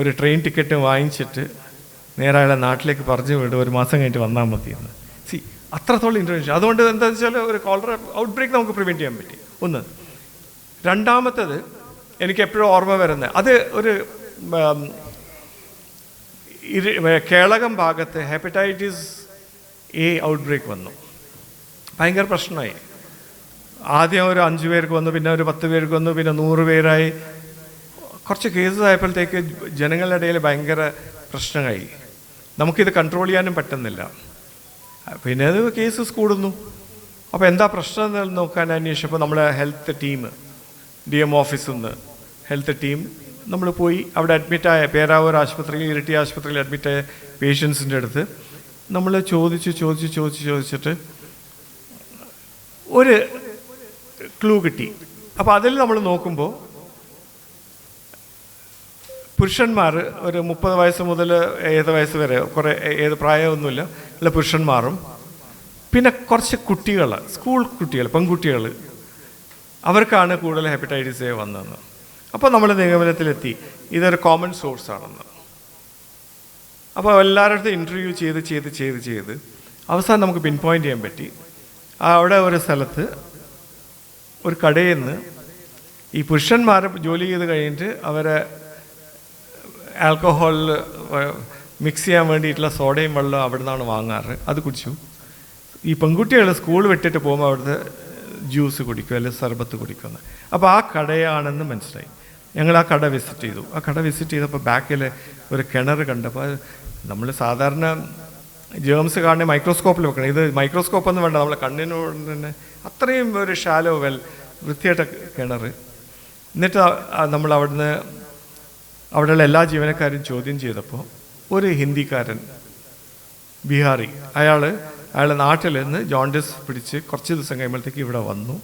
ഒരു ട്രെയിൻ ടിക്കറ്റ് വാങ്ങിച്ചിട്ട് നേരെ അയാളെ നാട്ടിലേക്ക് പറഞ്ഞു വിടും, 1 മാസം കഴിഞ്ഞിട്ട് വന്നാൽ മതിയെന്ന്. അത്രത്തോളം ഇൻ്റർവെൻഷൻ. അതുകൊണ്ട് എന്താണെന്ന് വെച്ചാൽ ഒരു കോളറ ഔട്ട് ബ്രേക്ക് നമുക്ക് പ്രിവെൻറ്റ് ചെയ്യാൻ പറ്റി. ഒന്ന്. രണ്ടാമത്തത് എനിക്ക് എപ്പോഴും ഓർമ്മ വരുന്നത്, അത് ഒരു കേളകം ഭാഗത്ത് ഹെപ്പറ്റൈറ്റിസ് A ഔട്ട് ബ്രേക്ക് വന്നു. ഭയങ്കര പ്രശ്നമായി. ആദ്യം ഒരു 5 പേർക്ക് വന്നു, പിന്നെ ഒരു 10 പേർക്ക് വന്നു, പിന്നെ 100 പേരായി. കുറച്ച് കേസസ് ആയപ്പോഴത്തേക്ക് ജനങ്ങളുടെ ഇടയിൽ ഭയങ്കര പ്രശ്നമായി. നമുക്കിത് കൺട്രോൾ ചെയ്യാനും പറ്റുന്നില്ല. പിന്നെ അത് കേസസ് കൂടുന്നു. അപ്പോൾ എന്താ പ്രശ്നം എന്ന് നോക്കാൻ അന്വേഷിച്ചപ്പോൾ നമ്മളെ ഹെൽത്ത് ടീം, DM ഓഫീസിൽ നിന്ന് ഹെൽത്ത് ടീം നമ്മൾ പോയി അവിടെ അഡ്മിറ്റായ പേരാവൂർ ആശുപത്രിയിൽ, ഇരിട്ടി ആശുപത്രിയിൽ അഡ്മിറ്റായ പേഷ്യൻസിൻ്റെ അടുത്ത് നമ്മൾ ചോദിച്ചിട്ട് ഒരു ക്ലൂ കിട്ടി. അപ്പോൾ അതിൽ നമ്മൾ നോക്കുമ്പോൾ പുരുഷന്മാർ ഒരു 30 വയസ്സ് മുതൽ ഏത് വയസ്സ് വരെ, കുറേ ഏത് പ്രായമൊന്നുമില്ല ഉള്ള പുരുഷന്മാരും, പിന്നെ കുറച്ച് കുട്ടികൾ, സ്കൂൾ കുട്ടികൾ, പെൺകുട്ടികൾ, അവർക്കാണ് കൂടുതൽ ഹെപ്പറ്റൈറ്റിസ് A വന്നതെന്ന്. അപ്പോൾ നമ്മൾ നിഗമനത്തിലെത്തി ഇതൊരു കോമൺ സോഴ്സാണെന്ന്. അപ്പോൾ എല്ലാവരുടെ ഇൻ്റർവ്യൂ ചെയ്ത് അവസാനം നമുക്ക് പിൻ പോയിൻ്റ് ചെയ്യാൻ പറ്റി. അവിടെ ഒരു സ്ഥലത്ത് ഒരു കടയിൽ നിന്ന് ഈ പുരുഷന്മാർ ജോലി ചെയ്ത് കഴിഞ്ഞിട്ട് അവരെ ആൽക്കഹോളിൽ മിക്സ് ചെയ്യാൻ വേണ്ടിയിട്ടുള്ള സോഡയും വെള്ളം അവിടെ നിന്നാണ് വാങ്ങാറ്. അത് കുടിച്ചു. ഈ പെൺകുട്ടികൾ സ്കൂൾ വിട്ടിട്ട് പോകുമ്പോൾ അവിടുത്തെ ജ്യൂസ് കുടിക്കും അല്ലെങ്കിൽ സർബത്ത് കുടിക്കുമെന്ന്. അപ്പോൾ ആ കടയാണെന്ന് മനസ്സിലായി. ഞങ്ങൾ ആ കട വിസിറ്റ് ചെയ്തു. ആ കട വിസിറ്റ് ചെയ്തപ്പോൾ ബാക്കിൽ ഒരു കിണർ കണ്ടപ്പോൾ, നമ്മൾ സാധാരണ ജേംസ് കാണുന്ന മൈക്രോസ്കോപ്പിൽ വെക്കണം. ഇത് മൈക്രോസ്കോപ്പൊന്നും വേണ്ട, നമ്മളെ കണ്ണിനോട് തന്നെ അത്രയും ഒരു ഷാലോ വെൽ, വൃത്തിയായിട്ട കിണർ. എന്നിട്ട് നമ്മൾ അവിടെയുള്ള എല്ലാ ജീവനക്കാരും ചോദ്യം ചെയ്തപ്പോൾ ഒരു ഹിന്ദിക്കാരൻ, ബീഹാറി, അയാളുടെ നാട്ടിൽ നിന്ന് ജോണ്ടിസ് പിടിച്ച് കുറച്ച് ദിവസം കഴിയുമ്പോഴത്തേക്ക് ഇവിടെ വന്നു.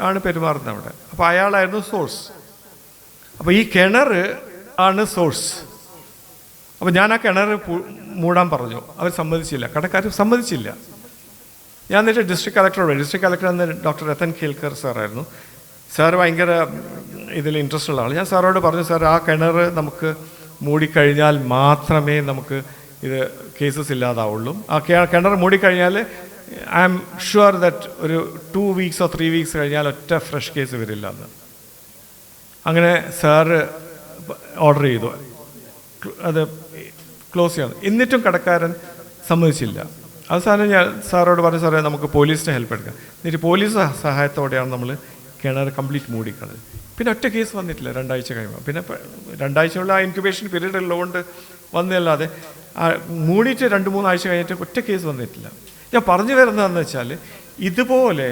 ആണ് പെരുമാറുന്നത് അവിടെ. അപ്പോൾ അയാളായിരുന്നു സോഴ്സ്. അപ്പോൾ ഈ കിണർ ആണ് സോഴ്സ്. അപ്പോൾ ഞാൻ ആ കിണർ മൂടാൻ പറഞ്ഞു. അവർ സമ്മതിച്ചില്ല, കടക്കാർ സമ്മതിച്ചില്ല. ഞാൻ എന്നിട്ട് ഡിസ്ട്രിക്ട് കളക്ടർ എന്ന് ഡോക്ടർ രത്തൻ കേൽക്കർ സാറായിരുന്നു. സാർ ഭയങ്കര ഇതിൽ ഇൻട്രസ്റ്റ് ഉള്ള ആൾ. ഞാൻ സാറോട് പറഞ്ഞു, സാർ ആ കിണർ നമുക്ക് മൂടിക്കഴിഞ്ഞാൽ മാത്രമേ നമുക്ക് ഇത് കേസസ് ഇല്ലാതാവുള്ളൂ. ആ കിണർ മൂടിക്കഴിഞ്ഞാൽ ഐ ആം ഷുവർ ദറ്റ് ഒരു 2 വീക്സോ 3 വീക്സ് കഴിഞ്ഞാൽ ഒറ്റ ഫ്രഷ് കേസ് വരില്ല എന്ന്. അങ്ങനെ സാറ് ഓർഡർ ചെയ്തു അത് ക്ലോസ് ചെയ്യണം. എന്നിട്ടും കടക്കാരൻ സമ്മതിച്ചില്ല. അവസാനം ഞാൻ സാറോട് പറഞ്ഞു, സാറേ നമുക്ക് പോലീസിനെ ഹെൽപ്പ് എടുക്കാം. എന്നിട്ട് പോലീസ് സഹായത്തോടെയാണ് നമ്മൾ കിണർ കംപ്ലീറ്റ് മൂടിക്കളത്. പിന്നെ ഒറ്റ കേസ് വന്നിട്ടില്ല 2 ആഴ്ച കഴിയുമ്പോൾ. പിന്നെ 2 ആഴ്ചയുള്ള ആ ഇൻക്യുബേഷൻ പീരീഡ് ഉള്ളതുകൊണ്ട് വന്നല്ലാതെ മൂടിയിട്ട് 2-3 ആഴ്ച കഴിഞ്ഞിട്ട് ഒറ്റ കേസ് വന്നിട്ടില്ല. ഞാൻ പറഞ്ഞു വരുന്നതെന്ന് വെച്ചാൽ ഇതുപോലെ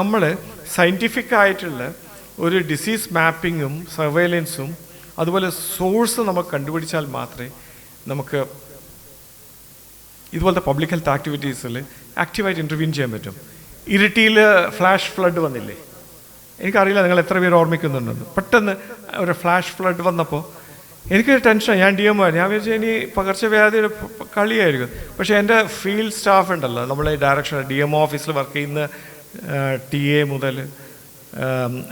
നമ്മൾ സയൻറ്റിഫിക് ആയിട്ടുള്ള ഒരു ഡിസീസ് മാപ്പിങ്ങും സർവൈലൻസും അതുപോലെ സോഴ്സ് നമുക്ക് കണ്ടുപിടിച്ചാൽ മാത്രമേ നമുക്ക് ഇതുപോലത്തെ പബ്ലിക് ഹെൽത്ത് ആക്ടിവിറ്റീസിൽ ആക്റ്റീവായിട്ട് ഇൻ്റർവ്യൂ ചെയ്യാൻ പറ്റും. ഇരിട്ടിയിൽ ഫ്ലാഷ് ഫ്ലഡ് വന്നില്ലേ? എനിക്കറിയില്ല നിങ്ങൾ എത്ര പേര് ഓർമ്മിക്കുന്നുണ്ടെന്ന്. പെട്ടെന്ന് ഒരു ഫ്ലാഷ് ഫ്ലഡ് വന്നപ്പോൾ എനിക്കൊരു ടെൻഷൻ. ഞാൻ DMO ആയിരുന്നു. ഞാൻ വിചാരിച്ചു ഇനി പകർച്ചവ്യാധിയുടെ കളിയായിരിക്കും. പക്ഷേ എൻ്റെ ഫീൽഡ് സ്റ്റാഫ് ഉണ്ടല്ലോ, നമ്മളെ ഡയറക്ഷൻ DMO ഓഫീസിൽ വർക്ക് ചെയ്യുന്ന TA മുതൽ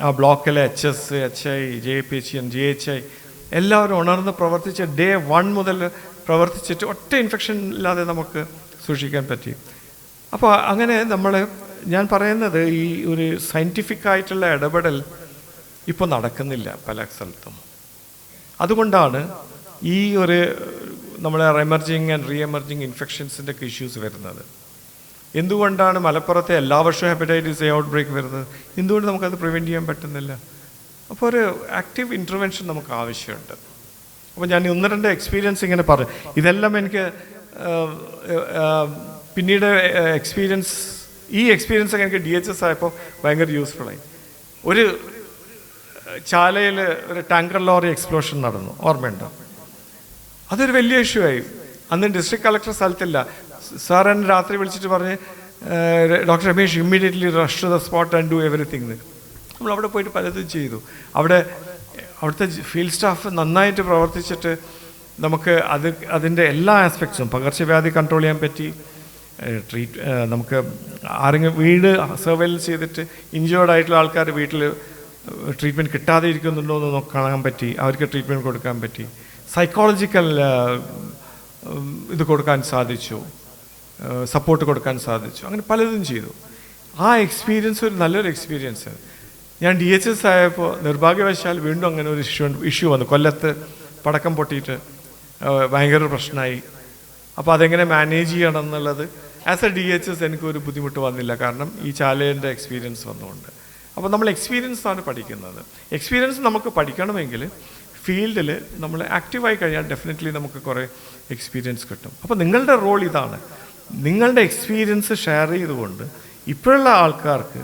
ആ ബ്ലോക്കിലെ HS, HI, JPHN, GHI എല്ലാവരും ഉണർന്ന് പ്രവർത്തിച്ച് Day 1 മുതൽ പ്രവർത്തിച്ചിട്ട് ഒറ്റ ഇൻഫെക്ഷൻ ഇല്ലാതെ നമുക്ക് സൂക്ഷിക്കാൻ പറ്റി. അപ്പോൾ അങ്ങനെ ഞാൻ പറയുന്നത് ഈ ഒരു സയൻറ്റിഫിക് ആയിട്ടുള്ള ഇടപെടൽ ഇപ്പോൾ നടക്കുന്നില്ല പല സ്ഥലത്തും. അതുകൊണ്ടാണ് ഈ ഒരു നമ്മളെ എമർജിങ് ആൻഡ് റീ എമർജിങ് ഇൻഫെക്ഷൻസിൻ്റെ ഇഷ്യൂസ് വരുന്നത്. എന്തുകൊണ്ടാണ് മലപ്പുറത്തെ എല്ലാ വർഷവും ഹെപ്പറ്റൈറ്റിസ് A ഔട്ട് ബ്രേക്ക് വരുന്നത്? എന്തുകൊണ്ട് നമുക്കത് പ്രിവെൻറ്റ് ചെയ്യാൻ പറ്റുന്നില്ല? അപ്പോൾ ഒരു ആക്റ്റീവ് ഇൻ്റർവെൻഷൻ നമുക്ക് ആവശ്യമുണ്ട്. അപ്പോൾ ഞാൻ 1-2 എക്സ്പീരിയൻസ് ഇങ്ങനെ പറഞ്ഞു. ഇതെല്ലാം എനിക്ക് പിന്നീട് ഈ എക്സ്പീരിയൻസ് ഒക്കെ എനിക്ക് DHS ആയപ്പോൾ ഭയങ്കര യൂസ്ഫുള്ളായി. ഒരു ചാലയിൽ ഒരു ടാങ്കർ ലോറി എക്സ്പ്ലോഷൻ നടന്നു, ഓർമ്മയുണ്ടോ? അതൊരു വലിയ ഇഷ്യൂ ആയി. അന്ന് ഡിസ്ട്രിക്ട് കളക്ടർ സ്ഥലത്തില്ല. സാർ എന്നെ രാത്രി വിളിച്ചിട്ട് പറഞ്ഞ്, doctor Ramesh immediately rush to the spot and do everything. നമ്മൾ അവിടെ പോയിട്ട് പലതും ചെയ്തു. അവിടുത്തെ ഫീൽഡ് സ്റ്റാഫ് നന്നായിട്ട് പ്രവർത്തിച്ചിട്ട് നമുക്ക് അതിൻ്റെ എല്ലാ ആസ്പെക്ട്സും പകർച്ചവ്യാധി കൺട്രോൾ ചെയ്യാൻ പറ്റി. നമുക്ക് ആരെങ്കിലും വീട് സർവൈലൻസ് ചെയ്തിട്ട് ഇഞ്ചേർഡ് ആയിട്ടുള്ള ആൾക്കാർ വീട്ടിൽ ട്രീറ്റ്മെൻറ്റ് കിട്ടാതെ ഇരിക്കുന്നുണ്ടോ എന്ന് കാണാൻ പറ്റി. അവർക്ക് ട്രീറ്റ്മെൻറ്റ് കൊടുക്കാൻ പറ്റി. സൈക്കോളജിക്കൽ ഇത് കൊടുക്കാൻ സാധിച്ചു, സപ്പോർട്ട് കൊടുക്കാൻ സാധിച്ചു. അങ്ങനെ പലതും ചെയ്തു. ആ എക്സ്പീരിയൻസ് ഒരു നല്ലൊരു എക്സ്പീരിയൻസ്. ഞാൻ DHS ആയപ്പോൾ നിർഭാഗ്യവശാൽ വീണ്ടും അങ്ങനെ ഒരു ഇഷ്യൂ വന്നു. കൊല്ലത്ത് പടക്കം പൊട്ടിയിട്ട് ഭയങ്കര പ്രശ്നമായി. അപ്പോൾ അതെങ്ങനെ മാനേജ് ചെയ്യണം എന്നുള്ളത് ആസ് എ DHS എനിക്കൊരു ബുദ്ധിമുട്ട് വന്നില്ല, കാരണം ഈ ചാലേൻ്റെ എക്സ്പീരിയൻസ് വന്നുകൊണ്ട്. അപ്പോൾ നമ്മൾ എക്സ്പീരിയൻസാണ് പഠിക്കുന്നത്. എക്സ്പീരിയൻസ് നമുക്ക് പഠിക്കണമെങ്കിൽ ഫീൽഡിൽ നമ്മൾ ആക്റ്റീവായി കഴിഞ്ഞാൽ ഡെഫിനറ്റ്ലി നമുക്ക് കുറേ എക്സ്പീരിയൻസ് കിട്ടും. അപ്പോൾ നിങ്ങളുടെ റോൾ ഇതാണ്. നിങ്ങളുടെ എക്സ്പീരിയൻസ് ഷെയർ ചെയ്തുകൊണ്ട് ഇപ്പോഴുള്ള ആൾക്കാർക്ക്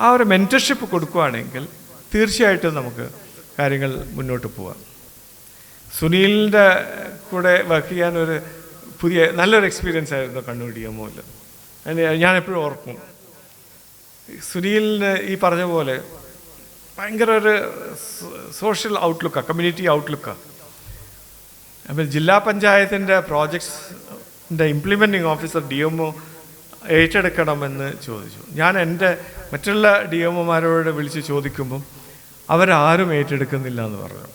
ആ ഒരു മെൻറ്റർഷിപ്പ് കൊടുക്കുകയാണെങ്കിൽ തീർച്ചയായിട്ടും നമുക്ക് കാര്യങ്ങൾ മുന്നോട്ട് പോവാം. സുനിലിൻ്റെ കൂടെ വർക്ക് ചെയ്യാൻ ഒരു നല്ലൊരു എക്സ്പീരിയൻസ് ആയിരുന്നു കണ്ണൂർ DMOയിൽ. ഞാൻ എപ്പോഴും ഓർക്കും, സുനിലിന് ഈ പറഞ്ഞ പോലെ ഭയങ്കര ഒരു സോഷ്യൽ ഔട്ട്ലുക്കാണ്, കമ്മ്യൂണിറ്റി ഔട്ട്ലുക്കാണ്. അപ്പോൾ ജില്ലാ പഞ്ചായത്തിൻ്റെ പ്രോജക്ട്സിൻ്റെ ഇംപ്ലിമെൻറ്റിംഗ് ഓഫീസർ DMO ഏറ്റെടുക്കണമെന്ന് ചോദിച്ചു. ഞാൻ എൻ്റെ മറ്റുള്ള DMOമാരോട് വിളിച്ച് ചോദിക്കുമ്പം അവരാരും ഏറ്റെടുക്കുന്നില്ല എന്ന് പറഞ്ഞു.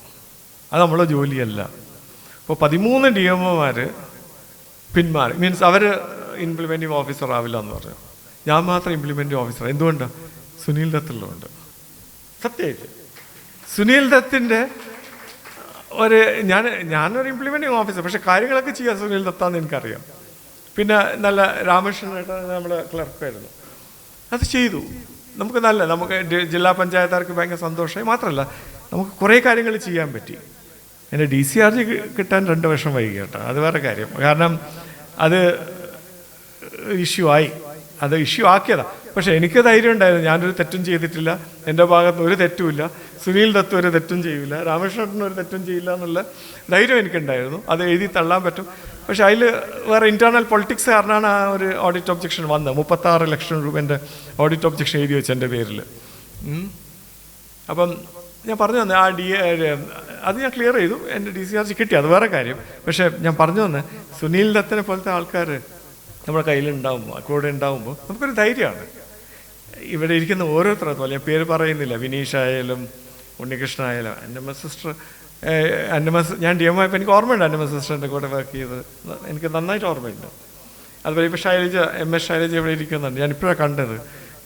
അത് നമ്മളെ ജോലിയല്ല. അപ്പോൾ 13 DMOമാർ പിന്മാറി. മീൻസ് അവർ ഇംപ്ലിമെൻറ്റിംഗ് ഓഫീസർ ആവില്ല എന്ന് പറഞ്ഞു. ഞാൻ മാത്രം ഇംപ്ലിമെൻറ്റിംഗ് ഓഫീസർ. എന്തുകൊണ്ടാണ്? സുനിൽ ദത്തുള്ളതുകൊണ്ട്. സത്യമായിട്ട് സുനിൽ ദത്തിൻ്റെ ഞാനൊരു ഇംപ്ലിമെൻറ്റിംഗ് ഓഫീസർ, പക്ഷേ കാര്യങ്ങളൊക്കെ ചെയ്യാൻ സുനിൽ ദത്താന്ന് എനിക്കറിയാം. പിന്നെ നല്ല രാമകൃഷ്ണനായിട്ട് നമ്മുടെ ക്ലർക്കായിരുന്നു. അത് ചെയ്തു. നമുക്ക് ജില്ലാ പഞ്ചായത്തുകാർക്ക് ഭയങ്കര സന്തോഷമായി. മാത്രമല്ല നമുക്ക് കുറേ കാര്യങ്ങൾ ചെയ്യാൻ പറ്റി. എൻ്റെ DCRG കിട്ടാൻ 2 വർഷം വൈകി കേട്ടോ, അത് വേറെ കാര്യം. കാരണം അത് ഇഷ്യൂ ആക്കിയതാണ്. പക്ഷേ എനിക്ക് ധൈര്യം ഉണ്ടായിരുന്നു, ഞാനൊരു തെറ്റും ചെയ്തിട്ടില്ല, എൻ്റെ ഭാഗത്ത് ഒരു തെറ്റുമില്ല, സുനിൽ ദത്ത് ഒരു തെറ്റും ചെയ്യില്ല, രാമകൃഷ്ണൻ ഒരു തെറ്റും ചെയ്യില്ല എന്നുള്ള ധൈര്യം എനിക്കുണ്ടായിരുന്നു. അത് എഴുതി തള്ളാൻ പറ്റും. പക്ഷെ അതിൽ വേറെ ഇൻറ്റേർണൽ പൊളിറ്റിക്സ് കാരണമാണ് ആ ഒരു ഓഡിറ്റ് ഒബ്ജക്ഷൻ വന്നത്. 36 ലക്ഷം രൂപേൻ്റെ ഓഡിറ്റ് ഒബ്ജക്ഷൻ എഴുതി വെച്ചു എൻ്റെ പേരിൽ. അപ്പം ഞാൻ പറഞ്ഞു തന്നെ അത് ഞാൻ ക്ലിയർ ചെയ്തു. എൻ്റെ DCRG കിട്ടി, അത് വേറെ കാര്യം. പക്ഷേ ഞാൻ പറഞ്ഞു തന്നെ സുനിൽ ദത്തിനെ പോലത്തെ ആൾക്കാർ നമ്മുടെ കയ്യിലുണ്ടാകുമ്പോൾ, കൂടെ ഉണ്ടാകുമ്പോൾ നമുക്കൊരു ധൈര്യമാണ്. ഇവിടെ ഇരിക്കുന്ന ഓരോരുത്തരും, ഞാൻ പേര് പറയുന്നില്ല, വിനീഷ് ആയാലും ഉണ്ണികൃഷ്ണൻ ആയാലും, NMS സിസ്റ്റർ, ഞാൻ DMO ആയപ്പോൾ എനിക്ക് ഓർമ്മയുണ്ട് NMS സിസ്റ്ററിൻ്റെ കൂടെ വർക്ക് ചെയ്ത് എനിക്ക് നന്നായിട്ട് ഓർമ്മയുണ്ട്. അതുപോലെ ഇപ്പോൾ MS ശൈലജ ഇവിടെ ഇരിക്കുന്നുണ്ട്. ഞാനിപ്പോഴാണ് കണ്ടത്.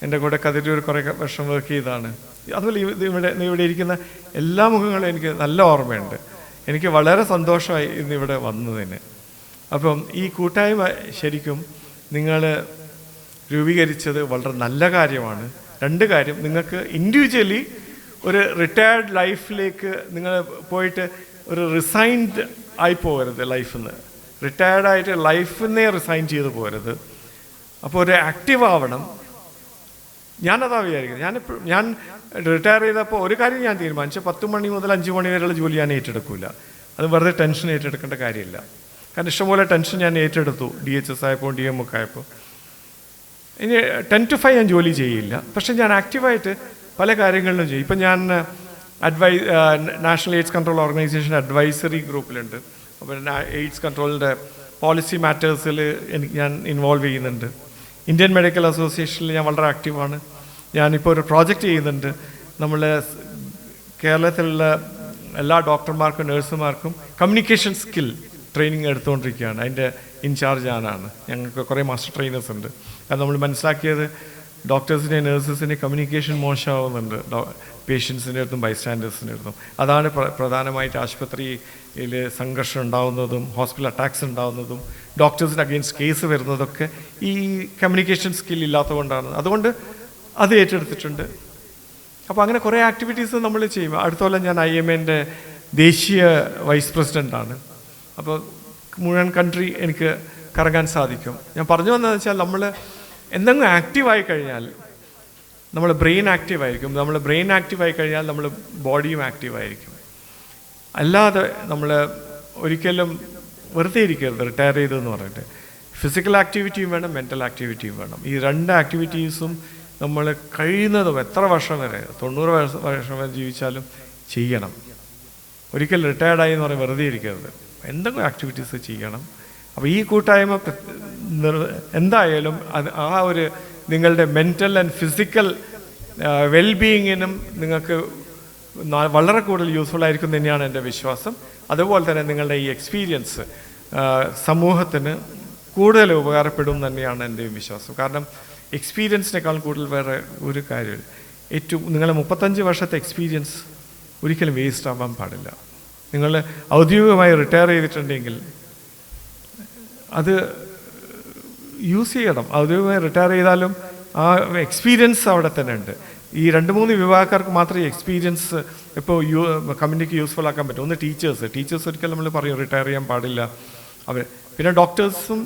എൻ്റെ കൂടെ കതിരൂർ കുറേ വർഷം വർക്ക് ചെയ്താണ്. അതുപോലെ ഇവിടെ ഇരിക്കുന്ന എല്ലാ മുഖങ്ങളും എനിക്ക് നല്ല ഓർമ്മയുണ്ട്. എനിക്ക് വളരെ സന്തോഷമായി ഇന്നിവിടെ വന്നതിന്. അപ്പം ഈ കൂട്ടായ്മ ശരിക്കും നിങ്ങൾ രൂപീകരിച്ചത് വളരെ നല്ല കാര്യമാണ്. രണ്ട് കാര്യം, നിങ്ങൾക്ക് ഇൻഡിവിജ്വലി ഒരു റിട്ടയർഡ് ലൈഫിലേക്ക് നിങ്ങൾ പോയിട്ട് ഒരു റിസൈൻഡ് ആയി പോകരുത്. ലൈഫിൽ നിന്ന് റിട്ടയർഡായിട്ട് ലൈഫിനെ റിസൈൻ ചെയ്ത് പോകരുത്. അപ്പോൾ ഒരു ആക്റ്റീവ് ആവണം. ഞാനതാ വിചാരിക്കുന്നത്. ഞാൻ റിട്ടയർ ചെയ്തപ്പോൾ ഒരു കാര്യം ഞാൻ തീരുമാനിച്ചു, 10 മണി മുതൽ 5 മണി വരെയുള്ള ജോലി ഞാൻ ഏറ്റെടുക്കില്ല. അത് വെറുതെ ടെൻഷൻ ഏറ്റെടുക്കേണ്ട കാര്യമില്ല. കാരണം ഇഷ്ടംപോലെ ടെൻഷൻ ഞാൻ ഏറ്റെടുത്തു, DHS ആയപ്പോൾ DM ഒക്കെ ആയപ്പോൾ. ഇനി 10 to 5 ഞാൻ ജോലി ചെയ്യില്ല, പക്ഷെ ഞാൻ ആക്റ്റീവായിട്ട് പല കാര്യങ്ങളിലും ചെയ്യും. ഇപ്പം ഞാൻ national AIDS control organisation advisory ഗ്രൂപ്പിലുണ്ട്. അപ്പോൾ എയ്ഡ്സ് കൺട്രോളിൻ്റെ പോളിസി മാറ്റേഴ്സിൽ ഞാൻ ഇൻവോൾവ് ചെയ്യുന്നുണ്ട്. ഇന്ത്യൻ മെഡിക്കൽ അസോസിയേഷനിൽ ഞാൻ വളരെ ആക്റ്റീവാണ്. ഞാനിപ്പോൾ ഒരു പ്രോജക്റ്റ് ചെയ്യുന്നുണ്ട്. നമ്മൾ കേരളത്തിലുള്ള എല്ലാ ഡോക്ടർമാർക്കും നഴ്സുമാർക്കും കമ്മ്യൂണിക്കേഷൻ സ്കിൽ ട്രെയിനിങ് എടുത്തുകൊണ്ടിരിക്കുകയാണ്. അതിൻ്റെ ഇൻചാർജ് ഞാനാണ്. ഞങ്ങൾക്ക് കുറേ മാസ്റ്റർ ട്രെയിനേഴ്സ് ഉണ്ട്. അത് നമ്മൾ മനസ്സിലാക്കിയത് ഡോക്ടേഴ്സിൻ്റെയും നേഴ്സസിൻ്റെയും കമ്മ്യൂണിക്കേഷൻ മോശമാവുന്നുണ്ട് പേഷ്യൻസിൻ്റെ അടുത്തും ബൈസ്റ്റാൻഡേഴ്സിൻ്റെ അടുത്തും. അതാണ് പ്രധാനമായിട്ട് ആശുപത്രിയിൽ സംഘർഷം ഉണ്ടാകുന്നതും ഹോസ്പിറ്റൽ അറ്റാക്സ് ഉണ്ടാകുന്നതും ഡോക്ടേഴ്സിന് അഗെയിൻസ്റ്റ് കേസ് വരുന്നതൊക്കെ ഈ കമ്മ്യൂണിക്കേഷൻ സ്കിൽ ഇല്ലാത്തതുകൊണ്ടാണ്. അതുകൊണ്ട് അത് ഏറ്റെടുത്തിട്ടുണ്ട്. അപ്പോൾ അങ്ങനെ കുറേ ആക്ടിവിറ്റീസ് നമ്മൾ ചെയ്യും. അടുത്ത കൊല്ലം ഞാൻ IMA ദേശീയ വൈസ് പ്രസിഡൻ്റാണ്. അപ്പോൾ മുഴുവൻ കൺട്രി എനിക്ക് കറങ്ങാൻ സാധിക്കും. ഞാൻ പറഞ്ഞു വന്നതെന്ന് വെച്ചാൽ നമ്മൾ എന്തെങ്കിലും ആക്റ്റീവായി കഴിഞ്ഞാൽ നമ്മൾ ബ്രെയിൻ ആക്റ്റീവായിരിക്കും. നമ്മൾ ബ്രെയിൻ ആക്റ്റീവായി കഴിഞ്ഞാൽ നമ്മൾ ബോഡിയും ആക്റ്റീവായിരിക്കും. അല്ലാതെ നമ്മൾ ഒരിക്കലും വെറുതെ ഇരിക്കരുത് റിട്ടയർ ചെയ്തതെന്ന് പറഞ്ഞിട്ട്. ഫിസിക്കൽ ആക്ടിവിറ്റിയും വേണം, മെൻ്റൽ ആക്ടിവിറ്റിയും വേണം. ഈ 2 ആക്ടിവിറ്റീസും നമ്മൾ കഴിയുന്നതും എത്ര വർഷം വരെ 90 വർഷം വരെ ജീവിച്ചാലും ചെയ്യണം. ഒരിക്കൽ റിട്ടയർഡായി എന്ന് പറഞ്ഞാൽ വെറുതെ ഇരിക്കരുത്, എന്തെങ്കിലും ആക്ടിവിറ്റീസ് ചെയ്യണം. അപ്പോൾ ഈ കൂട്ടായ്മ എന്തായാലും ആ ഒരു നിങ്ങളുടെ മെൻ്റൽ ആൻഡ് ഫിസിക്കൽ വെൽബീയിങ്ങിനും നിങ്ങൾക്ക് വളരെ കൂടുതൽ യൂസ്ഫുൾ ആയിരിക്കും തന്നെയാണ് എൻ്റെ വിശ്വാസം. അതുപോലെ തന്നെ നിങ്ങളുടെ ഈ എക്സ്പീരിയൻസ് സമൂഹത്തിന് കൂടുതൽ ഉപകാരപ്പെടും തന്നെയാണ് എൻ്റെ വിശ്വാസം. കാരണം എക്സ്പീരിയൻസിനേക്കാൾ കൂടുതൽ വേറെ ഒരു കാര്യമില്ല. നിങ്ങൾ 35 വർഷത്തെ എക്സ്പീരിയൻസ് ഒരിക്കലും വേസ്റ്റ് ആവാൻ പാടില്ല. നിങ്ങൾ ഔദ്യോഗികമായി റിട്ടയർ ചെയ്തിട്ടുണ്ടെങ്കിൽ അത് യൂസ് ചെയ്യണം. ഔദ്യോഗികമായി റിട്ടയർ ചെയ്താലും ആ എക്സ്പീരിയൻസ് അവിടെ തന്നെ ഉണ്ട്. ഈ 2-3 വിഭാഗക്കാർക്ക് മാത്രമേ എക്സ്പീരിയൻസ് ഇപ്പോൾ കമ്മ്യൂണിറ്റിക്ക് യൂസ്ഫുൾ ആക്കാൻ പറ്റും. ഒന്ന് ടീച്ചേഴ്സ് ഒരിക്കലും നമ്മൾ പറയും റിട്ടയർ ചെയ്യാൻ പാടില്ല അവർ. പിന്നെ ഡോക്ടേഴ്സും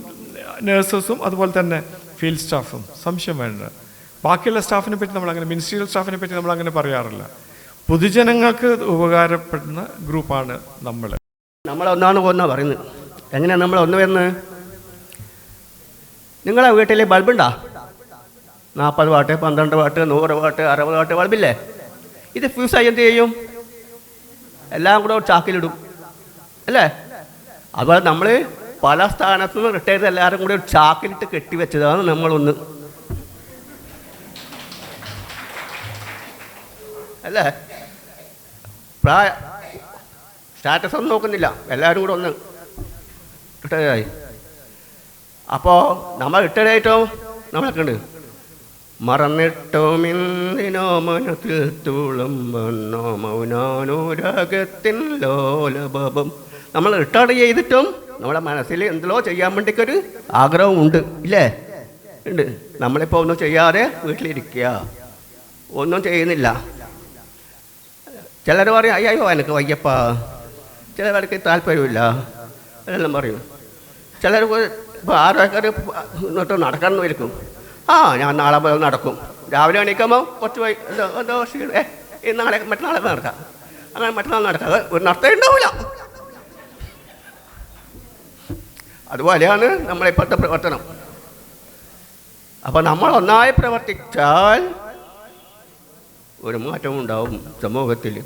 നഴ്സസും അതുപോലെ തന്നെ ഫീൽഡ് സ്റ്റാഫും സംശയം വേണ്ട. ബാക്കിയുള്ള സ്റ്റാഫിനെ പറ്റി നമ്മളങ്ങനെ മിനിസ്ട്രിയൽ സ്റ്റാഫിനെ പറ്റി നമ്മളങ്ങനെ പറയാറില്ല. പൊതുജനങ്ങൾക്ക് ഉപകാരപ്പെടുന്ന ഗ്രൂപ്പാണ് നമ്മളൊന്നാണ് പോകുന്ന പറയുന്നത്. എങ്ങനെയാണ് നമ്മൾ ഒന്ന് വരുന്നത്? നിങ്ങളെ വീട്ടിൽ ബൾബുണ്ടോ? 40 വാട്ട്, 12 വാട്ട്, 100 വാട്ട്, 60 വാട്ട് ബൾബില്ലേ? ഇത് ഫ്യൂസായി എന്ത് ചെയ്യും? എല്ലാം കൂടെ ഒരു ചാക്കിലിടും അല്ലേ? അതുപോലെ നമ്മൾ പല സ്ഥാനത്തു നിന്ന് റിട്ടയർ ചെയ്ത് എല്ലാവരും കൂടി ഒരു ചാക്കിലിട്ട് കെട്ടിവെച്ചതാണ് നമ്മളൊന്ന് അല്ലേ? സ്റ്റാറ്റസ് ഒന്നും നോക്കുന്നില്ല, എല്ലാവരും കൂടെ ഒന്ന് റിട്ടയറായി. അപ്പോൾ നമ്മൾ റിട്ടയറായിട്ടോ നമ്മളൊക്കെ ഉണ്ട് മറന്നിട്ടോ മിന്തിനോ മനത്തിൽ തുളുമ്പോ മൗനാനുരാഗത്തിൻ ലോലഭം. നമ്മൾ റിട്ടയർ ചെയ്തിട്ടും നമ്മുടെ മനസ്സിൽ എന്തെല്ലോ ചെയ്യാൻ വേണ്ടിക്കൊരു ആഗ്രഹം ഉണ്ട് ഇല്ലേ? ഉണ്ട്. നമ്മളിപ്പോൾ ഒന്നും ചെയ്യാതെ വീട്ടിലിരിക്കുക, ഒന്നും ചെയ്യുന്നില്ല. ചിലർ പറയും അയ്യോ എനിക്ക് വയ്യപ്പാ, ചിലവർക്ക് താല്പര്യമില്ല എല്ലാം പറയും. ചിലർ ഇപ്പോൾ ആരോഗ്യക്കാർ എന്നിട്ട് നടക്കണം വരിക്കും. ഞാൻ നാളെ പോയി നടക്കും. രാവിലെ എണീക്കുമ്പോൾ കുറച്ച് പോയി എന്തോ നാളെ മറ്റന്നാളെ നടക്കാം, അങ്ങനെ മറ്റന്നാൾ നടക്കാം. ഒരു നടത്തം ഉണ്ടാവില്ല. അതുപോലെയാണ് നമ്മളിപ്പോഴത്തെ പ്രവർത്തനം. അപ്പോൾ നമ്മൾ ഒന്നായി പ്രവർത്തിച്ചാൽ ഒരു മാറ്റം ഉണ്ടാവും സമൂഹത്തിൽ.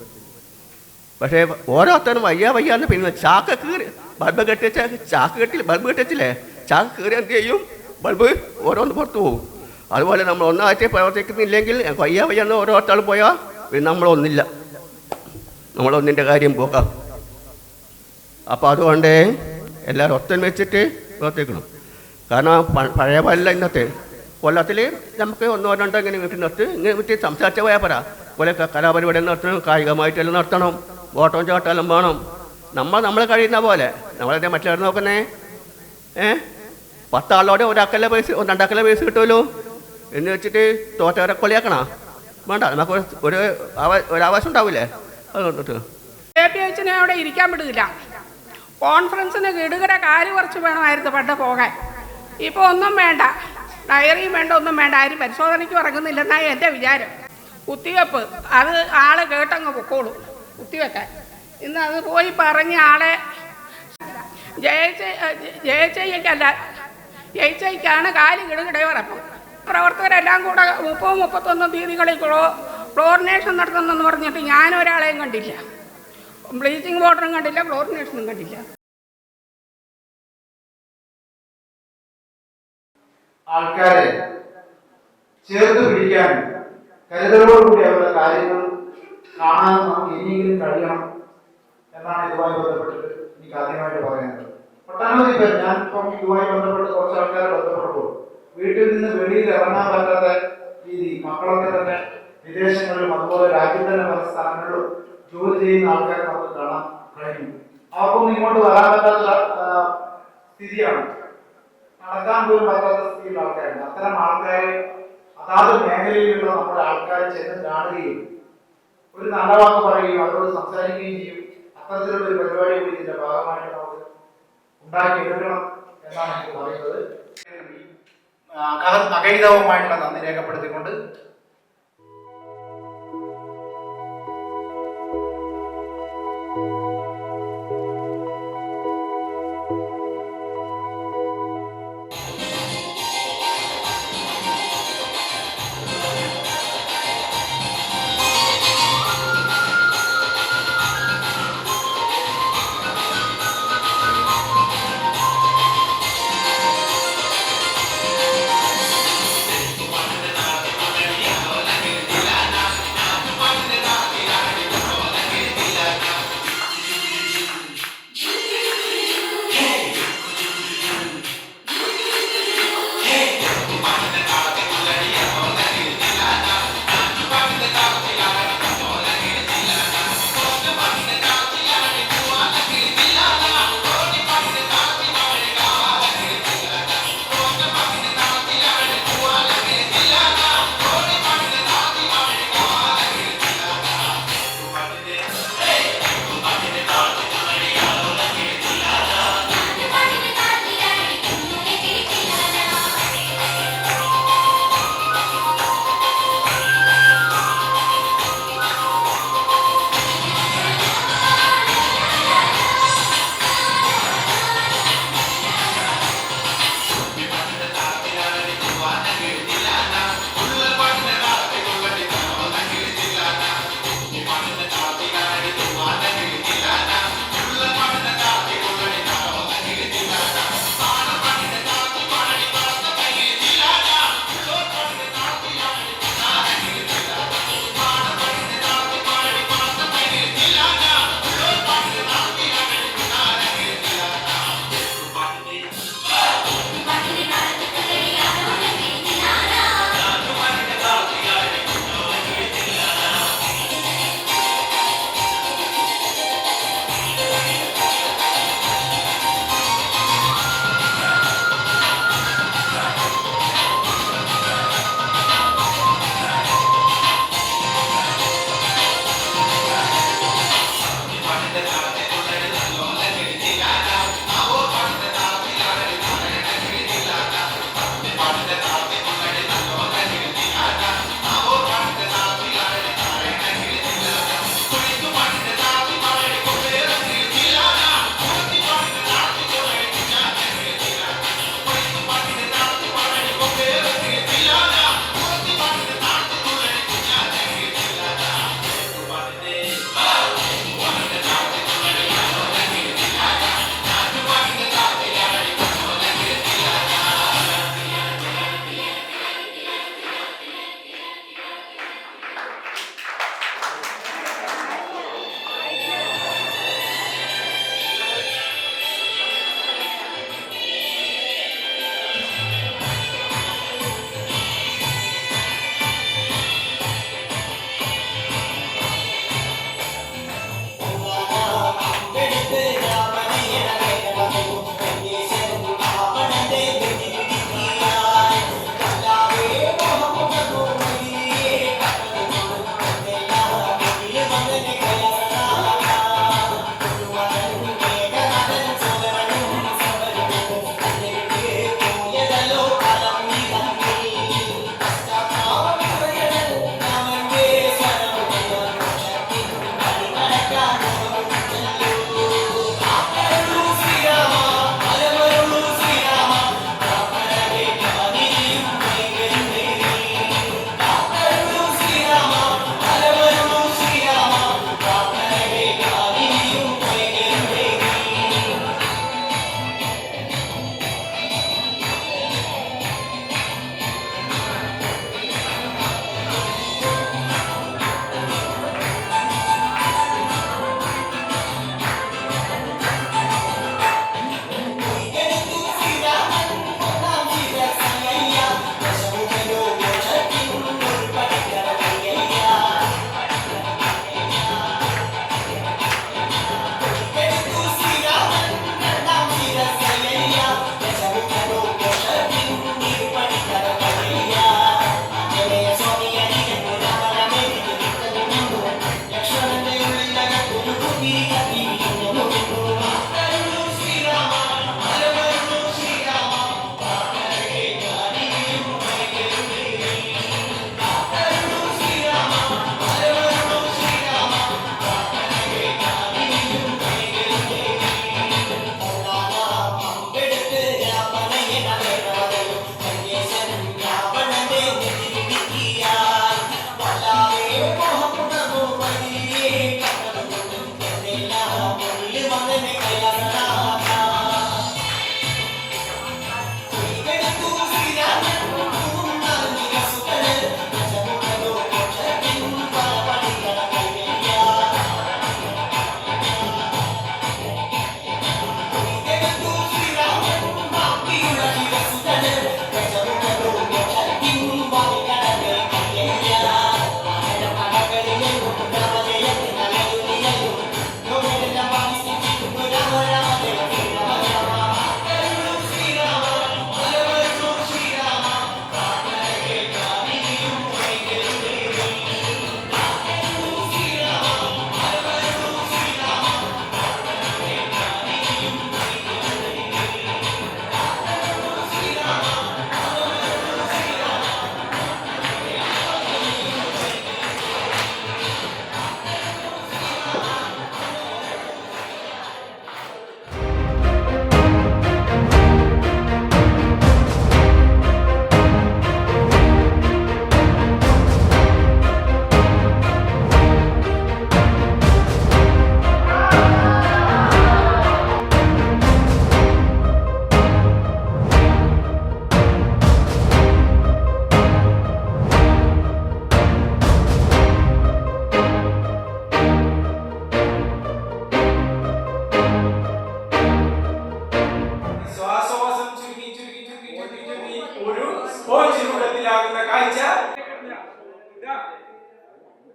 പക്ഷേ ഓരോരുത്തരും വയ്യാന്ന് പിന്നെ ചാക്ക് കീറി ബൾബ് കെട്ടിച്ച ബൾബ് കെട്ടിച്ചില്ലേ, ചാക്ക് കീറി എന്ത് ചെയ്യും? ബൾബ് ഓരോന്ന് പുറത്തു പോകും. അതുപോലെ നമ്മൾ ഒന്നായിട്ട് പ്രവർത്തിക്കുന്നില്ലെങ്കിൽ വയ്യാന്ന് ഓരോരുത്തരും പോയാൽ പിന്നെ നമ്മളൊന്നില്ല, നമ്മളൊന്നിൻ്റെ കാര്യം പോകാം. അപ്പോൾ അതുകൊണ്ട് എല്ലാവരും ഒത്തം വെച്ചിട്ട് പ്രവർത്തിക്കണം. കാരണം പഴയ പോലല്ല ഇന്നത്തെ. കൊല്ലത്തിൽ നമുക്ക് 1-2 ഇങ്ങനെ വീട്ടിൽ ഇങ്ങനെ വീട്ടിൽ സംസാരിച്ച പോയാൽ പറ പോലെ കലാപരിപാടി നടത്തണം, കായികമായിട്ടെല്ലാം നടത്തണം, ഓട്ടം ചാട്ടെല്ലാം വേണം. നമ്മൾ കഴിയുന്ന പോലെ നമ്മളെ മറ്റുള്ളവർ നോക്കുന്നേ 10 ആളോടെ ഒരാൾക്കല്ല പൈസ, 2 പൈസ കിട്ടുമല്ലോ എന്ന് വെച്ചിട്ട് തോറ്റവരെ കൊളിയാക്കണോ? വേണ്ട, നമുക്ക് ഒരാവശ്യം ഉണ്ടാവില്ലേ? അതുകൊണ്ടിട്ട് KPHനെ അവിടെ ഇരിക്കാൻ വിടില്ല. കോൺഫറൻസിന് കിടുകിട കാല് കുറച്ച് വേണമായിരുന്നു പണ്ട് പോകാൻ. ഇപ്പോൾ ഒന്നും വേണ്ട, ഡയറിയും വേണ്ട, ഒന്നും വേണ്ട, ആരും പരിശോധനയ്ക്ക് ഇറങ്ങുന്നില്ലെന്നാണ് എൻ്റെ വിചാരം. കുത്തിവെപ്പ് അത് ആളെ കേട്ടങ്ങ് പൊക്കോളൂ കുത്തിവെക്കാൻ. ഇന്ന് അത് പോയി പറഞ്ഞ ആളെ ജയിച്ചയ്ക്കാണ് കാല് കിടുകിട ഉറപ്പം. പ്രവർത്തകരെല്ലാം കൂടെ 30-31 തീയതികളിൽ ക്ലോറിനേഷൻ നടത്തുന്നെന്ന് പറഞ്ഞിട്ട് ഞാനൊരാളെയും കണ്ടില്ല. ബ്ലീച്ചിങ് പൗഡറും കണ്ടില്ല, ക്ലോറിനേഷനും കണ്ടില്ല. ആൾക്കാരെ ചേർത്ത് പിടിക്കാൻ കരുതലോടുകൂടി അവരുടെ കാര്യങ്ങൾ കാണാൻ നമുക്ക് ഇനിയെങ്കിലും കഴിയണം എന്നാണ് ഇതുമായി ബന്ധപ്പെട്ടിട്ട് എനിക്ക് ആദ്യമായിട്ട് പറയാനുള്ളത്. ഒട്ടനവധി പേർ, ഞാനിപ്പം ഇതുമായി ബന്ധപ്പെട്ട് കുറച്ച് ആൾക്കാരെ ബന്ധപ്പെട്ടപ്പോൾ വീട്ടിൽ നിന്ന് വെളിയിൽ ഇറങ്ങാൻ പറ്റാത്ത രീതി, മക്കളൊക്കെ തന്നെ വിദേശങ്ങളിലും അതുപോലെ രാജ്യത്തിന്റെ പല സ്ഥലങ്ങളിലും ജോലി ചെയ്യുന്ന ആൾക്കാരെ നമുക്ക് കാണാൻ കഴിയും. അവർക്കൊന്നും ഇങ്ങോട്ട് വരാൻ പറ്റാത്ത സ്ഥിതിയാണ്, നടക്കാൻ പോലും പറ്റാത്ത സ്ഥിതിയുള്ള ആൾക്കാരുണ്ട്. അത്തരം ആൾക്കാരെ അതാത് മേഖലയിലുള്ള നമ്മുടെ ആൾക്കാരെ ചെന്ന് കാണുകയും ഒരു നല്ല വാക്ക് പറയുകയും അവരോട് സംസാരിക്കുകയും ചെയ്യും. അത്തരത്തിലുള്ള ഒരു പരിപാടി കൂടി ഇതിന്റെ ഭാഗമായിട്ട് നമുക്ക് ഉണ്ടാക്കിയെടുക്കണം എന്നാണ് എനിക്ക് പറയുന്നത്. അകൈതവുമായിട്ടുള്ള നന്ദി രേഖപ്പെടുത്തിക്കൊണ്ട്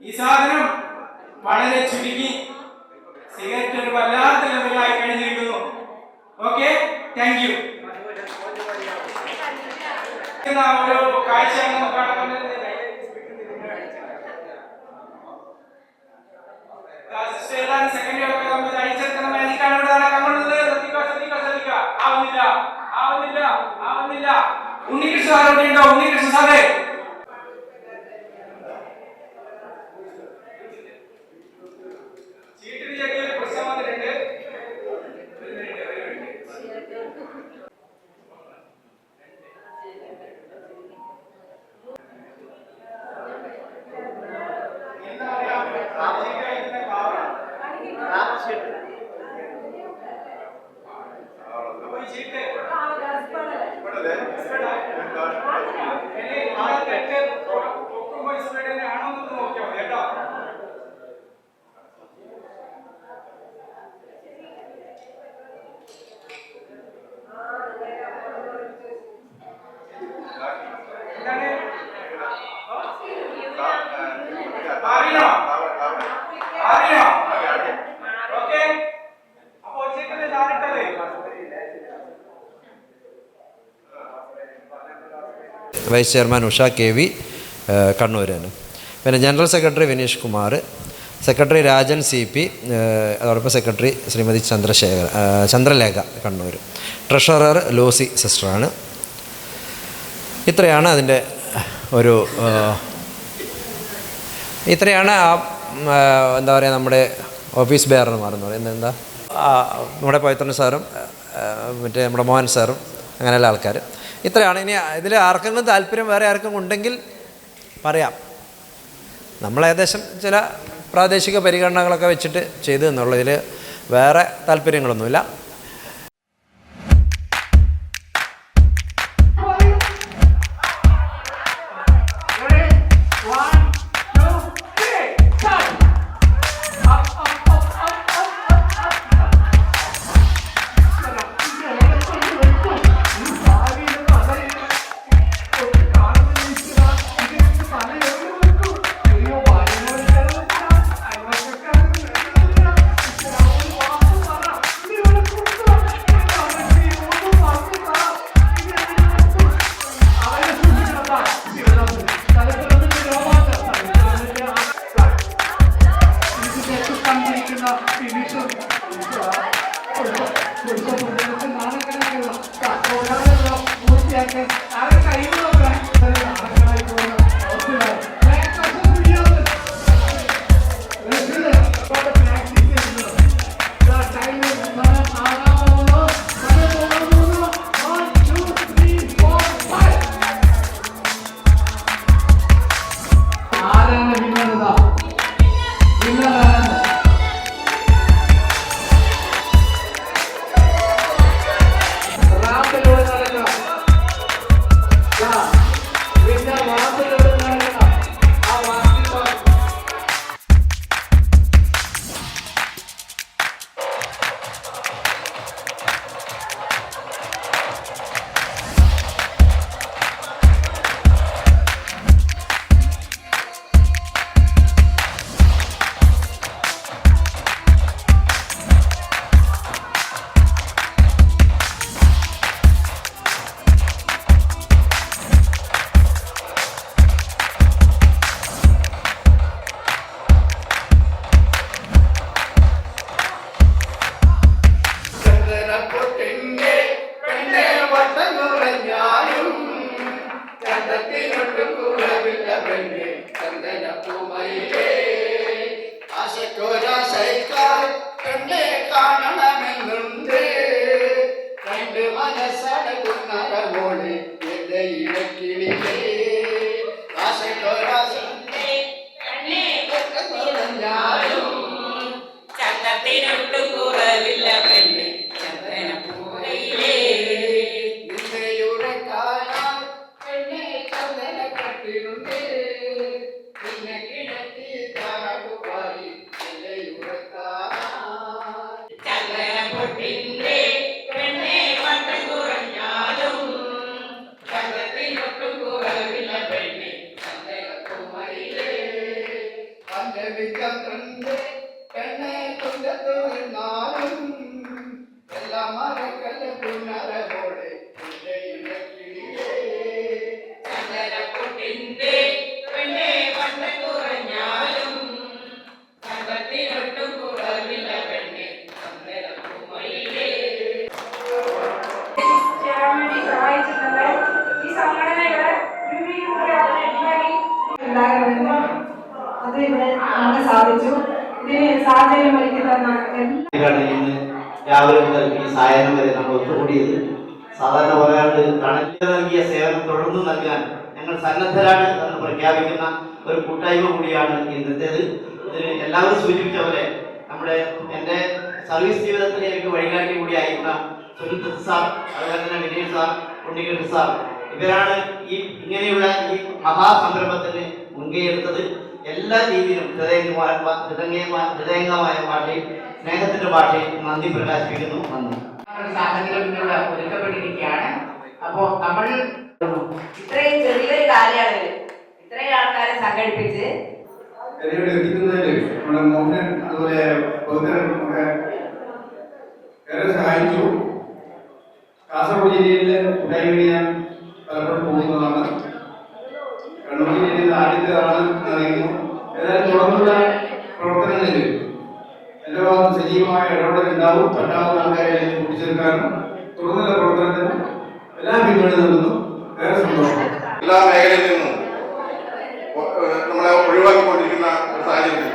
ഈ സാധനം വളരെ ചുരുക്കി സിഗരറ്റ് ഒരു വല്ലാത്ത ലെവലായി കഴിഞ്ഞിരിക്കുന്നു. Okay, thank you. ഒരു കാഴ്ച നമുക്ക് കാണുന്നത് സെക്കൻഡുകളൊക്കെ നമ്മൾ അടിച്ചെടുക്കുന്ന മാജിക്കാണ് ഇവിടെ നടക്കുന്നത്. ശ്രദ്ധിക്കുക. ആവുന്നില്ല. ഉണ്ണികൃഷ്ണ സാർ ഇവിടെ ഉണ്ടോ? ഉണ്ണികൃഷ്ണ സാറേ, ചീട്ടിന് ചെറിയൊരു പ്രശ്നം വന്നിട്ടുണ്ട്. വൈസ് ചെയർമാൻ ഉഷ KV കണ്ണൂരാണ്. പിന്നെ general secretary Vineesh Kumar, secretary Rajan CP, അതോടൊപ്പം സെക്രട്ടറി ശ്രീമതി ചന്ദ്രലേഖ കണ്ണൂർ, ട്രഷറർ ലോസി സിസ്റ്ററാണ്. ഇത്രയാണ് അതിൻ്റെ ഒരു ഇത്രയാണ് എന്താ പറയുക നമ്മുടെ ഓഫീസ് ബെയർമാരെന്ന് പറയുന്നത്. എന്താ നമ്മുടെ പവിത്രൻ സാറും മറ്റേ നമ്മുടെ മോഹൻ സാറും അങ്ങനെയുള്ള ആൾക്കാർ. ഇത്രയാണ്. ഇനി ഇതിൽ ആർക്കെങ്കിലും താല്പര്യം വേറെ ആർക്കും ഉണ്ടെങ്കിൽ പറയാം. നമ്മൾ ഏകദേശം ചില പ്രാദേശിക പരിഗണനകളൊക്കെ വെച്ചിട്ട് ചെയ്തു എന്നുള്ളതിൽ വേറെ താല്പര്യങ്ങളൊന്നുമില്ല. പഞ്ചവിചന്ദ്രന്റെ പെണ്ണെ തുഞ്ചത്ത് നിന്നാലും എല്ലാം മറക്കല്ല പുനരവോടെ ചന്ദനക്കുട്ടിന്റെ പെണ്ണെ പണ്ട് കുറഞ്ഞാലും കണ്ടത്തിനൊട്ടും കുറവില്ല പെണ്ണെ ചന്ദനക്കുമയിലേ. വേണ്ടി സഹായിച്ചിട്ടുള്ള ഈ സംഘടനകളെ ഉണ്ടാകണമെന്ന് അത് ഇവിടെ നമുക്ക് സാധിച്ചു. ഇതിന് സാഹചര്യം ഒരുക്കി തന്ന ഇന്ന് രാവിലെ മുതൽ ഈ സായാഹ്നം വരെ നമ്മൾ ഒത്തുകൂടിയത് സാധാരണ ഒരാളുടെ തണലിൽ നൽകിയ സേവനം തുടർന്ന് നൽകാൻ ഞങ്ങൾ സന്നദ്ധരാണ് എന്ന് പ്രഖ്യാപിക്കുന്ന ഒരു കൂട്ടായ്മ കൂടിയാണ് ഇന്നത്തേത്. ഇതിന് എല്ലാവരും സൂചിപ്പിച്ച പോലെ എൻ്റെ സർവീസ് ജീവിതത്തിൽ എനിക്ക് വഴികാട്ടി കൂടിയായിരുന്ന സുനിൽ സാർ, അതുപോലെ തന്നെ വിനീഷ് സാർ, ഉണ്ണികൃഷ്ണൻ സാർ, ഇവരാണ് ഇങ്ങനെയുള്ള ഈ മഹാസംരംഭത്തിന് മുൻകൈയെടുത്തത്. എല്ലാ രീതിയിലും ഹൃദയംഗമായ ഭാഷയിൽ, സ്നേഹത്തിന്റെ ഭാഷയിൽ നന്ദി പ്രകാശിപ്പിക്കുന്നു. നന്ദി. സാഹചര്യം ഇവിടെ ഒരുക്കപ്പെട്ടിരിക്കുകയാണ്. അപ്പോൾ നമ്മൾ ഇത്രയും ചെറിയൊരു കാലയളവിൽ ഇത്രയും ആൾക്കാരെ സംഘടിപ്പിച്ച് എത്തിക്കുന്നതിൽ നമ്മുടെ മോഹൻ അതുപോലെ ഒക്കെ ഏറെ സഹായിച്ചു. കാസർഗോഡ് ജില്ലയിലെ കൂട്ടായ്മയിൽ ഞാൻ പലപ്പോഴും പോകുന്നതാണ്. കണ്ണൂർ ജില്ലയിൽ ആദ്യത്തേതാണ് അറിയുന്നു. ഏതായാലും തുടർന്നുള്ള പ്രവർത്തനങ്ങളിൽ എല്ലാ ഭാഗത്തും സജീവമായ ഇടപെടൽ ഉണ്ടാവും. പറ്റാവുന്ന ആൾക്കാരെ കൂട്ടിച്ചേർക്കാനും തുടർന്നുള്ള പ്രവർത്തനത്തിന് എല്ലാ പിന്തുണ നൽകുന്നു. ഏറെ സന്തോഷം. എല്ലാ മേഖലയിൽ നിന്നും നമ്മളെ ഒഴിവാക്കിക്കൊണ്ടിരിക്കുന്ന ഒരു സാഹചര്യത്തിൽ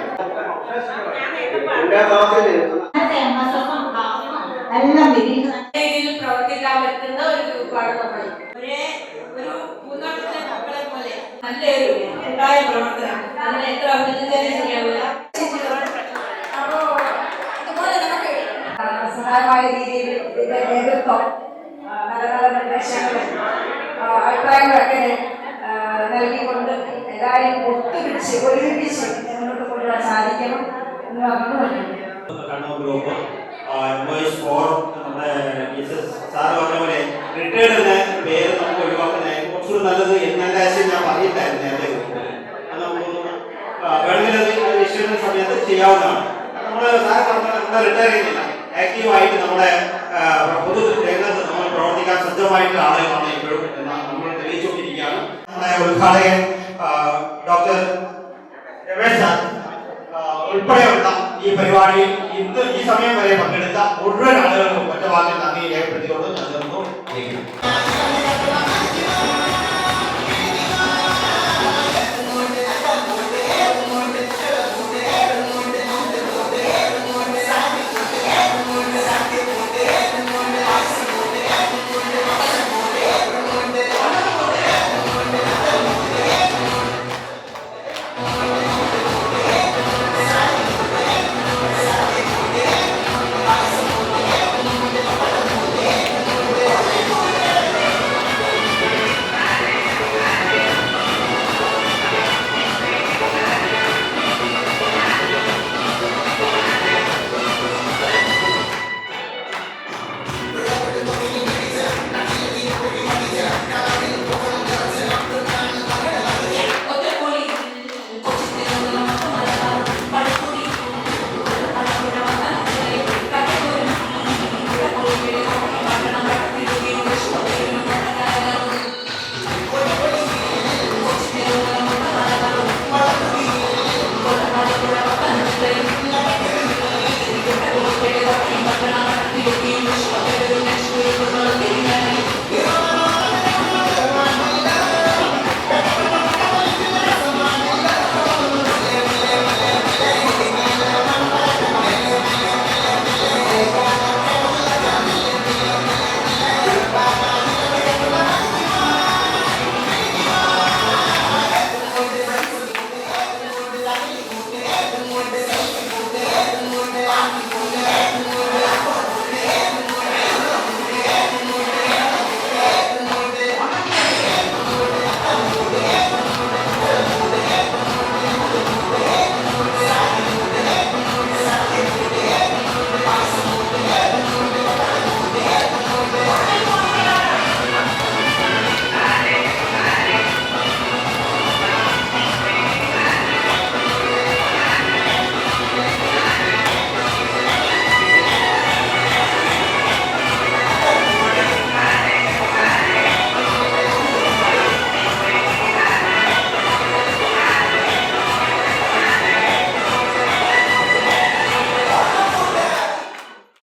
എല്ലാം രീതിയിൽ പ്രവർത്തിക്കാൻ പറ്റുന്ന ഒരു ഗ്രൂപ്പാണ് നമ്മൾ. ഒരു പൂന്തോട്ടത്തിലെ മക്കളെ പോലെ നല്ലൊരു കൂട്ടായ പ്രവർത്തനം. അതിന് എത്ര അഭിനന്ദനം ശരിയാവില്ല. അപ്പോ ഇതുപോലെ നമുക്ക് സഹായമായ രീതിയിൽ ഇതിന്റെ നേതൃത്വം നല്ല നല്ല നിർദ്ദേശങ്ങളും അഭിപ്രായങ്ങളൊക്കെ നൽകിക്കൊണ്ട് എല്ലാവരെയും ഒത്തുപിടിച്ച് ഒരുമിച്ച് മുന്നോട്ട് കൊണ്ടുവരാൻ സാധിക്കണം എന്ന് പറഞ്ഞു. കണ്ണൂർ ഗ്രൂപ്പ് എംപ്ലോയീസ് ഫോറം നമ്മുടെ സാറ് പറഞ്ഞ പോലെ റിട്ടയർഡ് പേര് നമുക്ക് ഒഴിവാക്കുന്നതായിരിക്കും കുറച്ചുകൂടി നല്ലത് എന്നല്ല ആശയം ഞാൻ പറഞ്ഞിട്ടായിരുന്നു നേരത്തെ ഗ്രൂപ്പിൽ. അത് നമുക്കൊന്ന് വേണമെങ്കിൽ അത് ഇഷ്യൂന്ന സമയത്ത് ചെയ്യാവുന്നതാണ്. നമ്മൾ സാർ പറഞ്ഞാൽ നമ്മുടെ റിട്ടയർ ചെയ്യുന്നില്ല, ആക്റ്റീവായിട്ട് നമ്മുടെ പൊതു രംഗത്ത് നമ്മൾ പ്രവർത്തിക്കാൻ സജ്ജമായിട്ടുള്ള ആളുകളാണ് ഇപ്പോഴും നമ്മൾ തെളിയിച്ചുകൊണ്ടിരിക്കുകയാണ്. നമ്മുടെ ഉദ്ഘാടകൻ ഡോക്ടർ രമേശ് സാർ ഉൾപ്പെടെയുള്ള ഈ പരിപാടിയിൽ ഇന്ന് ഈ സമയം വരെ പങ്കെടുത്ത മുഴുവൻ ആളുകൾക്കും ഒറ്റ വാക്കിൽ നന്ദി രേഖപ്പെടുത്തിക്കൊണ്ട് ഞാൻ നിർത്തുന്നു.